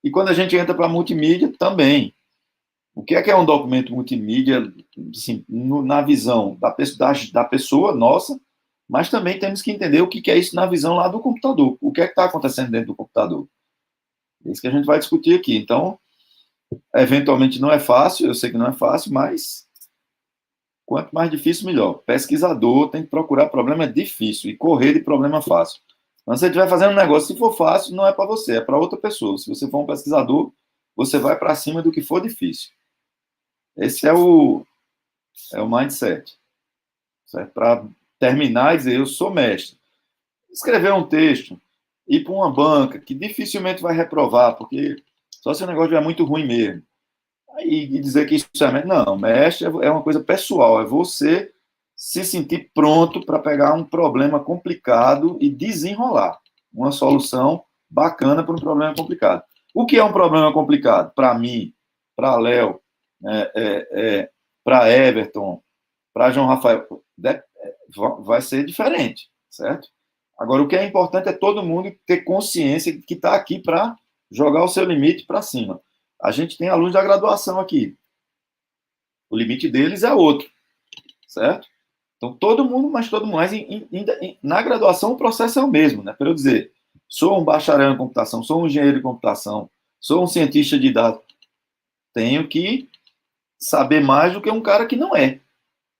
E quando a gente entra para multimídia, também. O que é um documento multimídia, assim, na visão da pessoa nossa, mas também temos que entender o que é isso na visão lá do computador. O que é que está acontecendo dentro do computador? É isso que a gente vai discutir aqui. Então, eventualmente não é fácil, eu sei que não é fácil, mas quanto mais difícil, melhor. Pesquisador tem que procurar problema difícil e correr de problema fácil. Quando você estiver fazendo um negócio, se for fácil, não é para você, é para outra pessoa. Se você for um pesquisador, você vai para cima do que for difícil. Esse é o mindset. Para terminar e dizer, eu sou mestre. Escrever um texto, ir para uma banca, que dificilmente vai reprovar, porque só se o negócio é muito ruim mesmo. E dizer que isso é mestre. Não, mestre é uma coisa pessoal, é você se sentir pronto para pegar um problema complicado e desenrolar uma solução bacana para um problema complicado. O que é um problema complicado? Para mim, para Léo, para Everton, para João Rafael, vai ser diferente, certo? Agora, o que é importante é todo mundo ter consciência que está aqui para jogar o seu limite para cima. A gente tem alunos da graduação aqui. O limite deles é outro, certo? Então, todo mundo, mas na graduação o processo é o mesmo, né? Para eu dizer, sou um bacharel em computação, sou um engenheiro de computação, sou um cientista de dados, tenho que saber mais do que um cara que não é.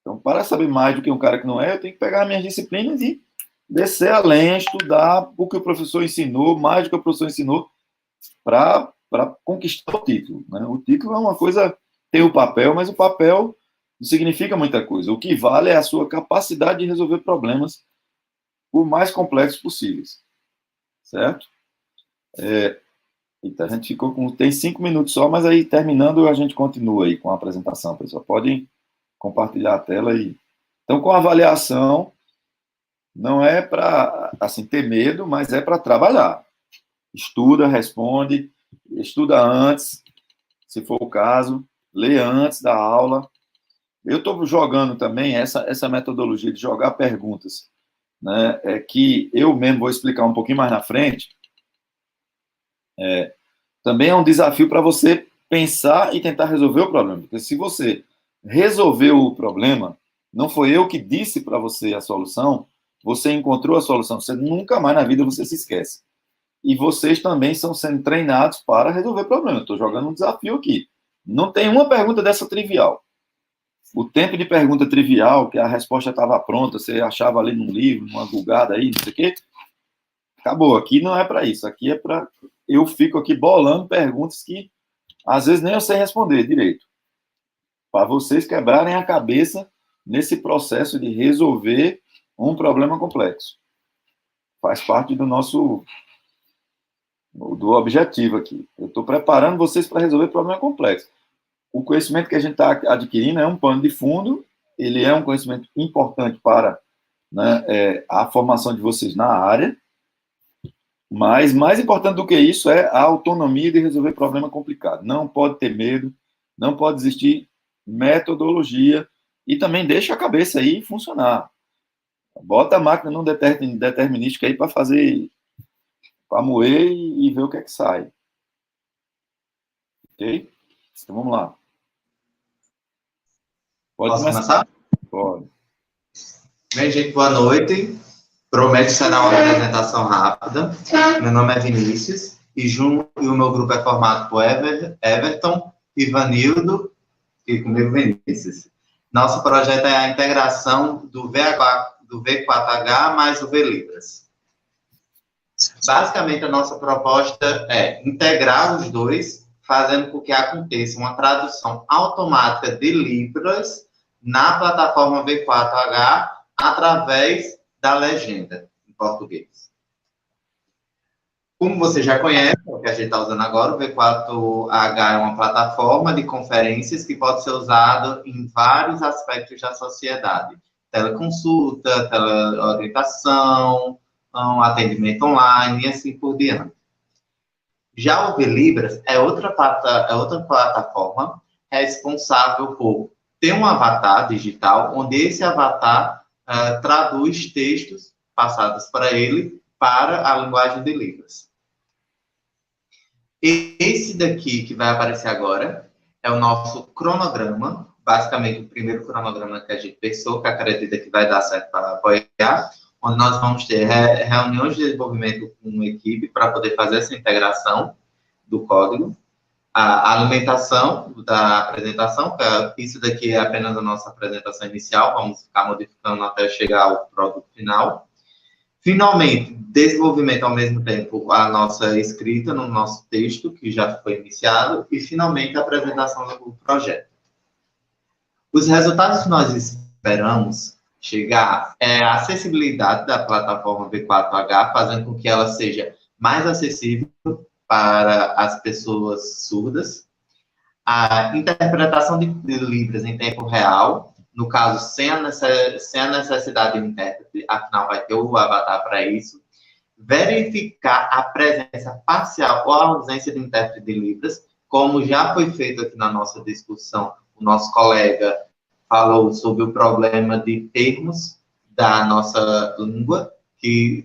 Então, para saber mais do que um cara que não é, eu tenho que pegar minhas disciplinas e descer além, estudar o que o professor ensinou, mais do que o professor ensinou, para conquistar o título, né? O título é uma coisa, tem o papel, mas o papel não significa muita coisa. O que vale é a sua capacidade de resolver problemas o mais complexos possíveis. Certo? Então, a gente tem 5 minutos só, mas aí, terminando, a gente continua aí com a apresentação, pessoal. Podem compartilhar a tela aí. Então, com a avaliação, não é para, assim, ter medo, mas é para trabalhar. Estuda, responde, estuda antes, se for o caso, lê antes da aula, eu estou jogando também essa metodologia de jogar perguntas, né, que eu mesmo vou explicar um pouquinho mais na frente, também é um desafio para você pensar e tentar resolver o problema. Porque se você resolveu o problema, não foi eu que disse para você a solução, você encontrou a solução, você nunca mais na vida você se esquece. E vocês também estão sendo treinados para resolver problema. Eu estou jogando um desafio aqui. Não tem uma pergunta dessa trivial. O tempo de pergunta trivial, que a resposta estava pronta, você achava ali num livro, numa bugada aí, não sei o quê, acabou. Aqui não é para isso. Aqui é para... Eu fico aqui bolando perguntas que, às vezes, nem eu sei responder direito. Para vocês quebrarem a cabeça nesse processo de resolver um problema complexo. Faz parte do nosso... do objetivo aqui. Eu estou preparando vocês para resolver problema complexo. O conhecimento que a gente está adquirindo é um pano de fundo, ele é um conhecimento importante para, né, a formação de vocês na área, mas mais importante do que isso é a autonomia de resolver problema complicado. Não pode ter medo, não pode existir metodologia, e também deixa a cabeça aí funcionar. Bota a máquina num determinístico aí para fazer, para moer e ver o que é que sai. Ok? Então vamos lá. Posso começar? Pode. Bem, gente, boa noite. Promete ser uma apresentação rápida. Meu nome é Vinícius e o meu grupo é formado por Everton, Ivanildo e comigo Vinícius. Nosso projeto é a integração do V4H mais o VLibras. Basicamente, a nossa proposta é integrar os dois, fazendo com que aconteça uma tradução automática de Libras na plataforma V4H através da legenda em português. Como você já conhece, o que a gente está usando agora, o V4H é uma plataforma de conferências que pode ser usado em vários aspectos da sociedade. Teleconsulta, teleorientação, atendimento online e assim por diante. Já o VLibras é outra plataforma responsável por ter um avatar digital, onde esse avatar traduz textos passados para ele para a linguagem de Libras. Esse daqui que vai aparecer agora é o nosso cronograma, basicamente o primeiro cronograma que a gente pensou, que acredita que vai dar certo para apoiar, onde nós vamos ter reuniões de desenvolvimento com uma equipe para poder fazer essa integração do código, a alimentação da apresentação, isso daqui é apenas a nossa apresentação inicial, vamos ficar modificando até chegar ao produto final. Finalmente, desenvolvimento ao mesmo tempo, a nossa escrita no nosso texto, que já foi iniciado, e finalmente a apresentação do projeto. Os resultados que nós esperamos chegar é a acessibilidade da plataforma V4H, fazendo com que ela seja mais acessível para as pessoas surdas, a interpretação de Libras em tempo real, no caso, sem a necessidade de intérprete, afinal vai ter o avatar para isso, verificar a presença parcial ou a ausência de intérprete de Libras, como já foi feito aqui na nossa discussão, o nosso colega falou sobre o problema de termos da nossa língua,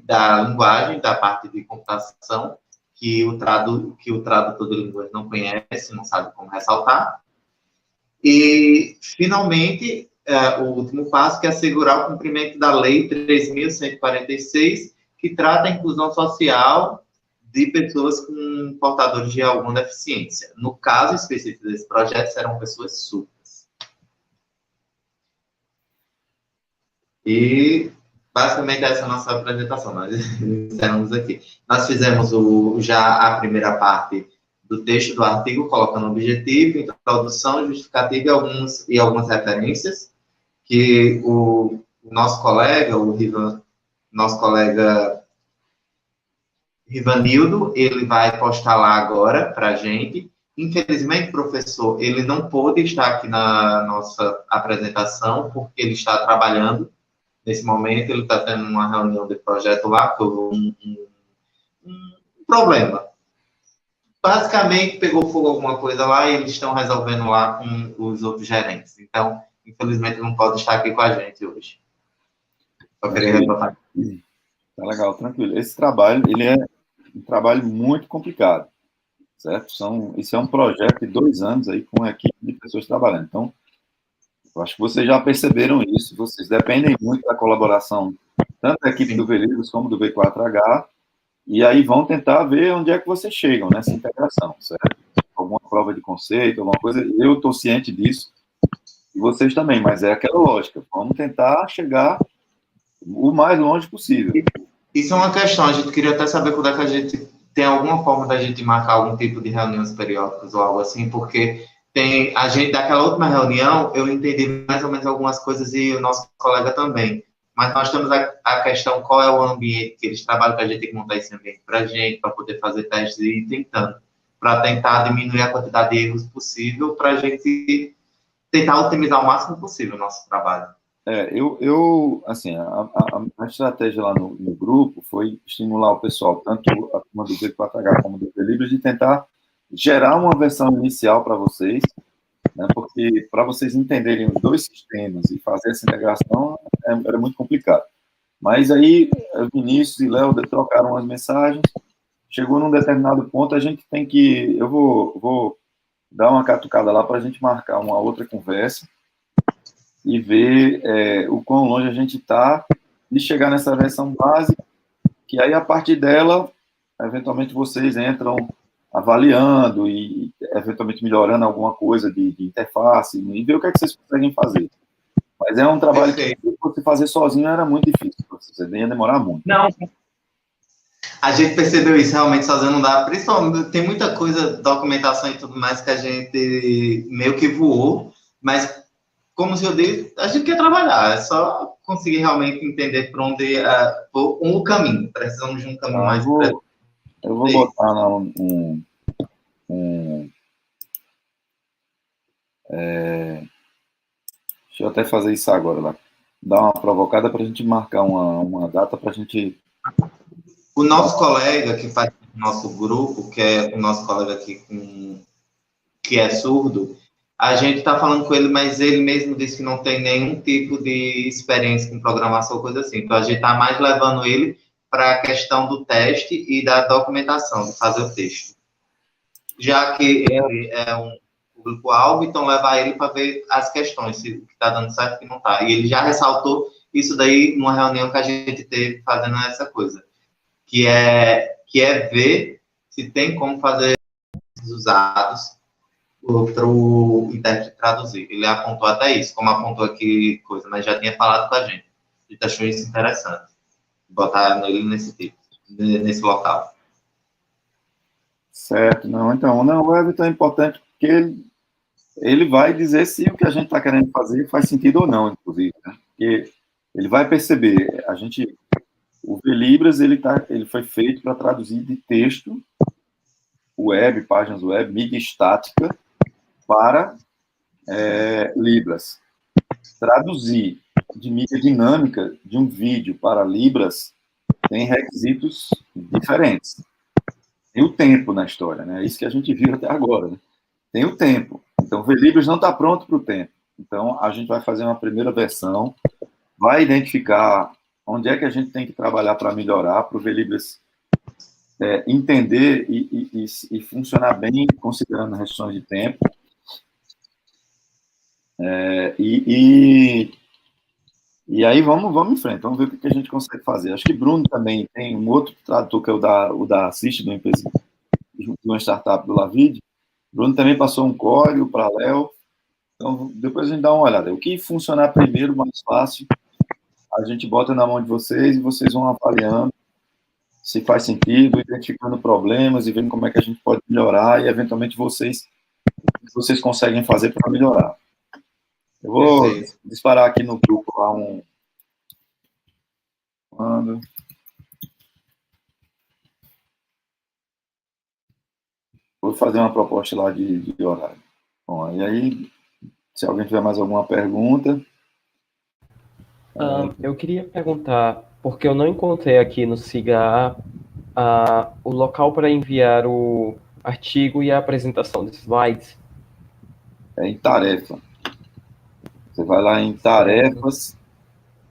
da linguagem, da parte de computação, que o tradutor de línguas não conhece, não sabe como ressaltar. E, finalmente, o último passo, que é assegurar o cumprimento da Lei 3.146, que trata a inclusão social de pessoas com portadores de alguma deficiência. No caso específico desse projeto, serão pessoas surdas. E, basicamente, essa é a nossa apresentação. Nós estamos aqui. Nós fizemos já a primeira parte do texto do artigo, colocando objetivo, introdução, justificativa e algumas referências, que o nosso colega Rivanildo, ele vai postar lá agora para a gente. Infelizmente, professor, ele não pôde estar aqui na nossa apresentação, porque ele está trabalhando. Nesse momento, ele está tendo uma reunião de projeto lá, por um problema. Basicamente, pegou fogo alguma coisa lá e eles estão resolvendo lá com os outros gerentes. Então, infelizmente não pode estar aqui com a gente hoje. Só queria retornar. Tá legal, tranquilo. Esse trabalho, ele é um trabalho muito complicado, certo? Isso é um projeto de 2 anos aí com uma equipe de pessoas trabalhando. Então, eu acho que vocês já perceberam isso. Vocês dependem muito da colaboração tanto da equipe do V-Livros como do V4H, e aí vão tentar ver onde é que vocês chegam nessa integração, certo? Alguma prova de conceito, alguma coisa. Eu estou ciente disso, e vocês também, mas é aquela lógica. Vamos tentar chegar o mais longe possível. Isso é uma questão. A gente queria até saber quando é que a gente tem alguma forma da gente marcar algum tipo de reuniões periódicas ou algo assim, porque a gente, daquela última reunião, eu entendi mais ou menos algumas coisas e o nosso colega também. Mas nós temos a questão, qual é o ambiente que eles trabalham, que a gente tem que montar esse ambiente para a gente, para poder fazer testes e ir tentando, para tentar diminuir a quantidade de erros possível, para a gente tentar otimizar o máximo possível o nosso trabalho. Assim, a estratégia lá no grupo foi estimular o pessoal, tanto a turma do V4H como do V-Livros, de tentar gerar uma versão inicial para vocês, né, porque para vocês entenderem os 2 sistemas e fazer essa integração era muito complicado. Mas aí, Vinícius e Léo trocaram as mensagens, chegou num determinado ponto, a gente tem que... Eu vou dar uma catucada lá para a gente marcar uma outra conversa e ver o quão longe a gente está de chegar nessa versão base, que aí, a partir dela, eventualmente vocês entram avaliando e, eventualmente, melhorando alguma coisa de interface e ver o que é que vocês conseguem fazer. Mas é um trabalho que, se você fazer sozinho, era muito difícil. Você ia demorar muito. Não. A gente percebeu isso, realmente, sozinho não dá. Principalmente, tem muita coisa, documentação e tudo mais, que a gente meio que voou, mas, como eu disse, a gente quer trabalhar. É só conseguir realmente entender para onde o caminho. Precisamos de um caminho mais... Eu vou botar lá deixa eu até fazer isso agora lá. Dar uma provocada para a gente marcar uma data para a gente... O nosso colega que faz o nosso grupo, que é o nosso colega aqui que é surdo, a gente está falando com ele, mas ele mesmo disse que não tem nenhum tipo de experiência com programação ou coisa assim. Então, a gente está mais levando ele para a questão do teste e da documentação, de fazer o texto. Já que ele é um público-alvo, então levar ele para ver as questões, se o que está dando certo e o que não está. E ele já ressaltou isso daí numa reunião que a gente teve fazendo essa coisa, que é ver se tem como fazer usados para o intérprete traduzir. Ele apontou até isso, como apontou aqui coisa, mas já tinha falado com a gente. A gente achou isso interessante. Botar ele nesse local. Certo, então, o Everton é importante porque ele vai dizer se o que a gente está querendo fazer faz sentido ou não, inclusive, né? Porque ele vai perceber, o V-Libras, ele foi feito para traduzir de texto, páginas web, mídia estática, para Libras. Traduzir de mídia dinâmica de um vídeo para Libras tem requisitos diferentes. Tem o tempo na história, né? É isso que a gente viu até agora, né? Tem o tempo. Então, o V-Libras não está pronto para o tempo. Então, a gente vai fazer uma primeira versão, vai identificar onde é que a gente tem que trabalhar para melhorar, para o V-Libras entender e funcionar bem, considerando restrições de tempo. E aí vamos em frente, vamos ver o que a gente consegue fazer. Acho que Bruno também tem um outro tradutor, que é o da Assist, de uma startup do Lavid. Bruno também passou um código para Léo. Então, depois a gente dá uma olhada. O que funcionar primeiro, mais fácil, a gente bota na mão de vocês e vocês vão avaliando se faz sentido, identificando problemas e vendo como é que a gente pode melhorar e, eventualmente, vocês conseguem fazer para melhorar. Eu vou disparar aqui no grupo lá vou fazer uma proposta lá de horário. Bom, e aí, se alguém tiver mais alguma pergunta... Eu queria perguntar, porque eu não encontrei aqui no SIGA o local para enviar o artigo e a apresentação dos slides. É em tarefa. Você vai lá em tarefas,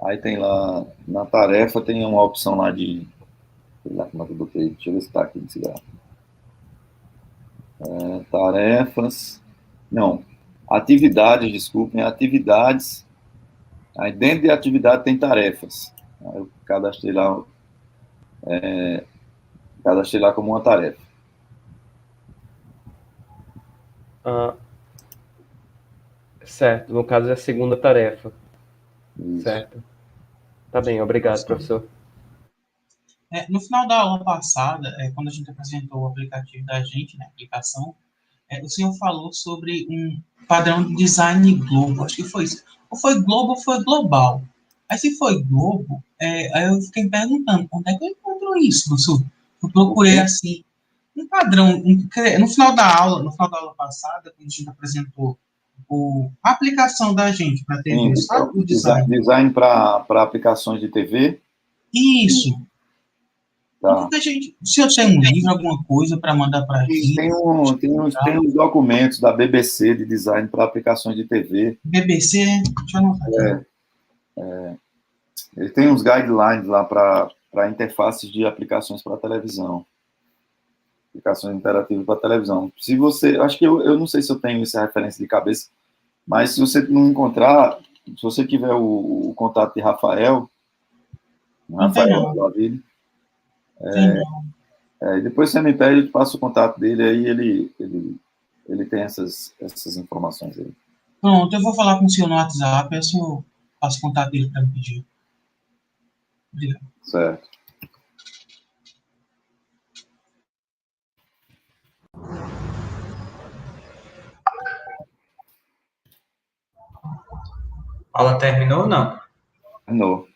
aí tem lá, na tarefa tem uma opção lá de, sei lá como é que eu botei, deixa eu ver se está aqui no cigarro. Tarefas, não, atividades, desculpem, atividades, aí dentro de atividade tem tarefas. Aí eu cadastrei lá como uma tarefa. Certo, no caso é a segunda tarefa. Isso. Certo. Tá bem, obrigado, professor. No final da aula passada, quando a gente apresentou o aplicativo da gente, né, a aplicação, o senhor falou sobre um padrão de design Globo, acho que foi isso. Ou foi Globo ou foi Global. Aí se foi Globo, aí eu fiquei perguntando, onde é que eu encontro isso, professor? Eu procurei assim, um padrão, no final da aula passada, quando a gente apresentou a aplicação da gente para TV, sabe? O design para aplicações de TV? Isso. Tá. Se eu tenho um livro, alguma coisa para mandar para a gente. Tem uns documentos da BBC de design para aplicações de TV. BBC? Deixa eu anotar. Ele tem uns guidelines lá para interfaces de aplicações para televisão. Aplicações interativas para televisão. Se você, acho que eu não sei se eu tenho essa referência de cabeça, mas se você não encontrar, se você tiver o contato de Rafael David, depois você me pede, eu te passo o contato dele, aí ele tem essas informações aí. Pronto, eu vou falar com o senhor no WhatsApp, eu passo o contato dele para me pedir. Obrigado. Certo. A aula terminou ou não? Terminou.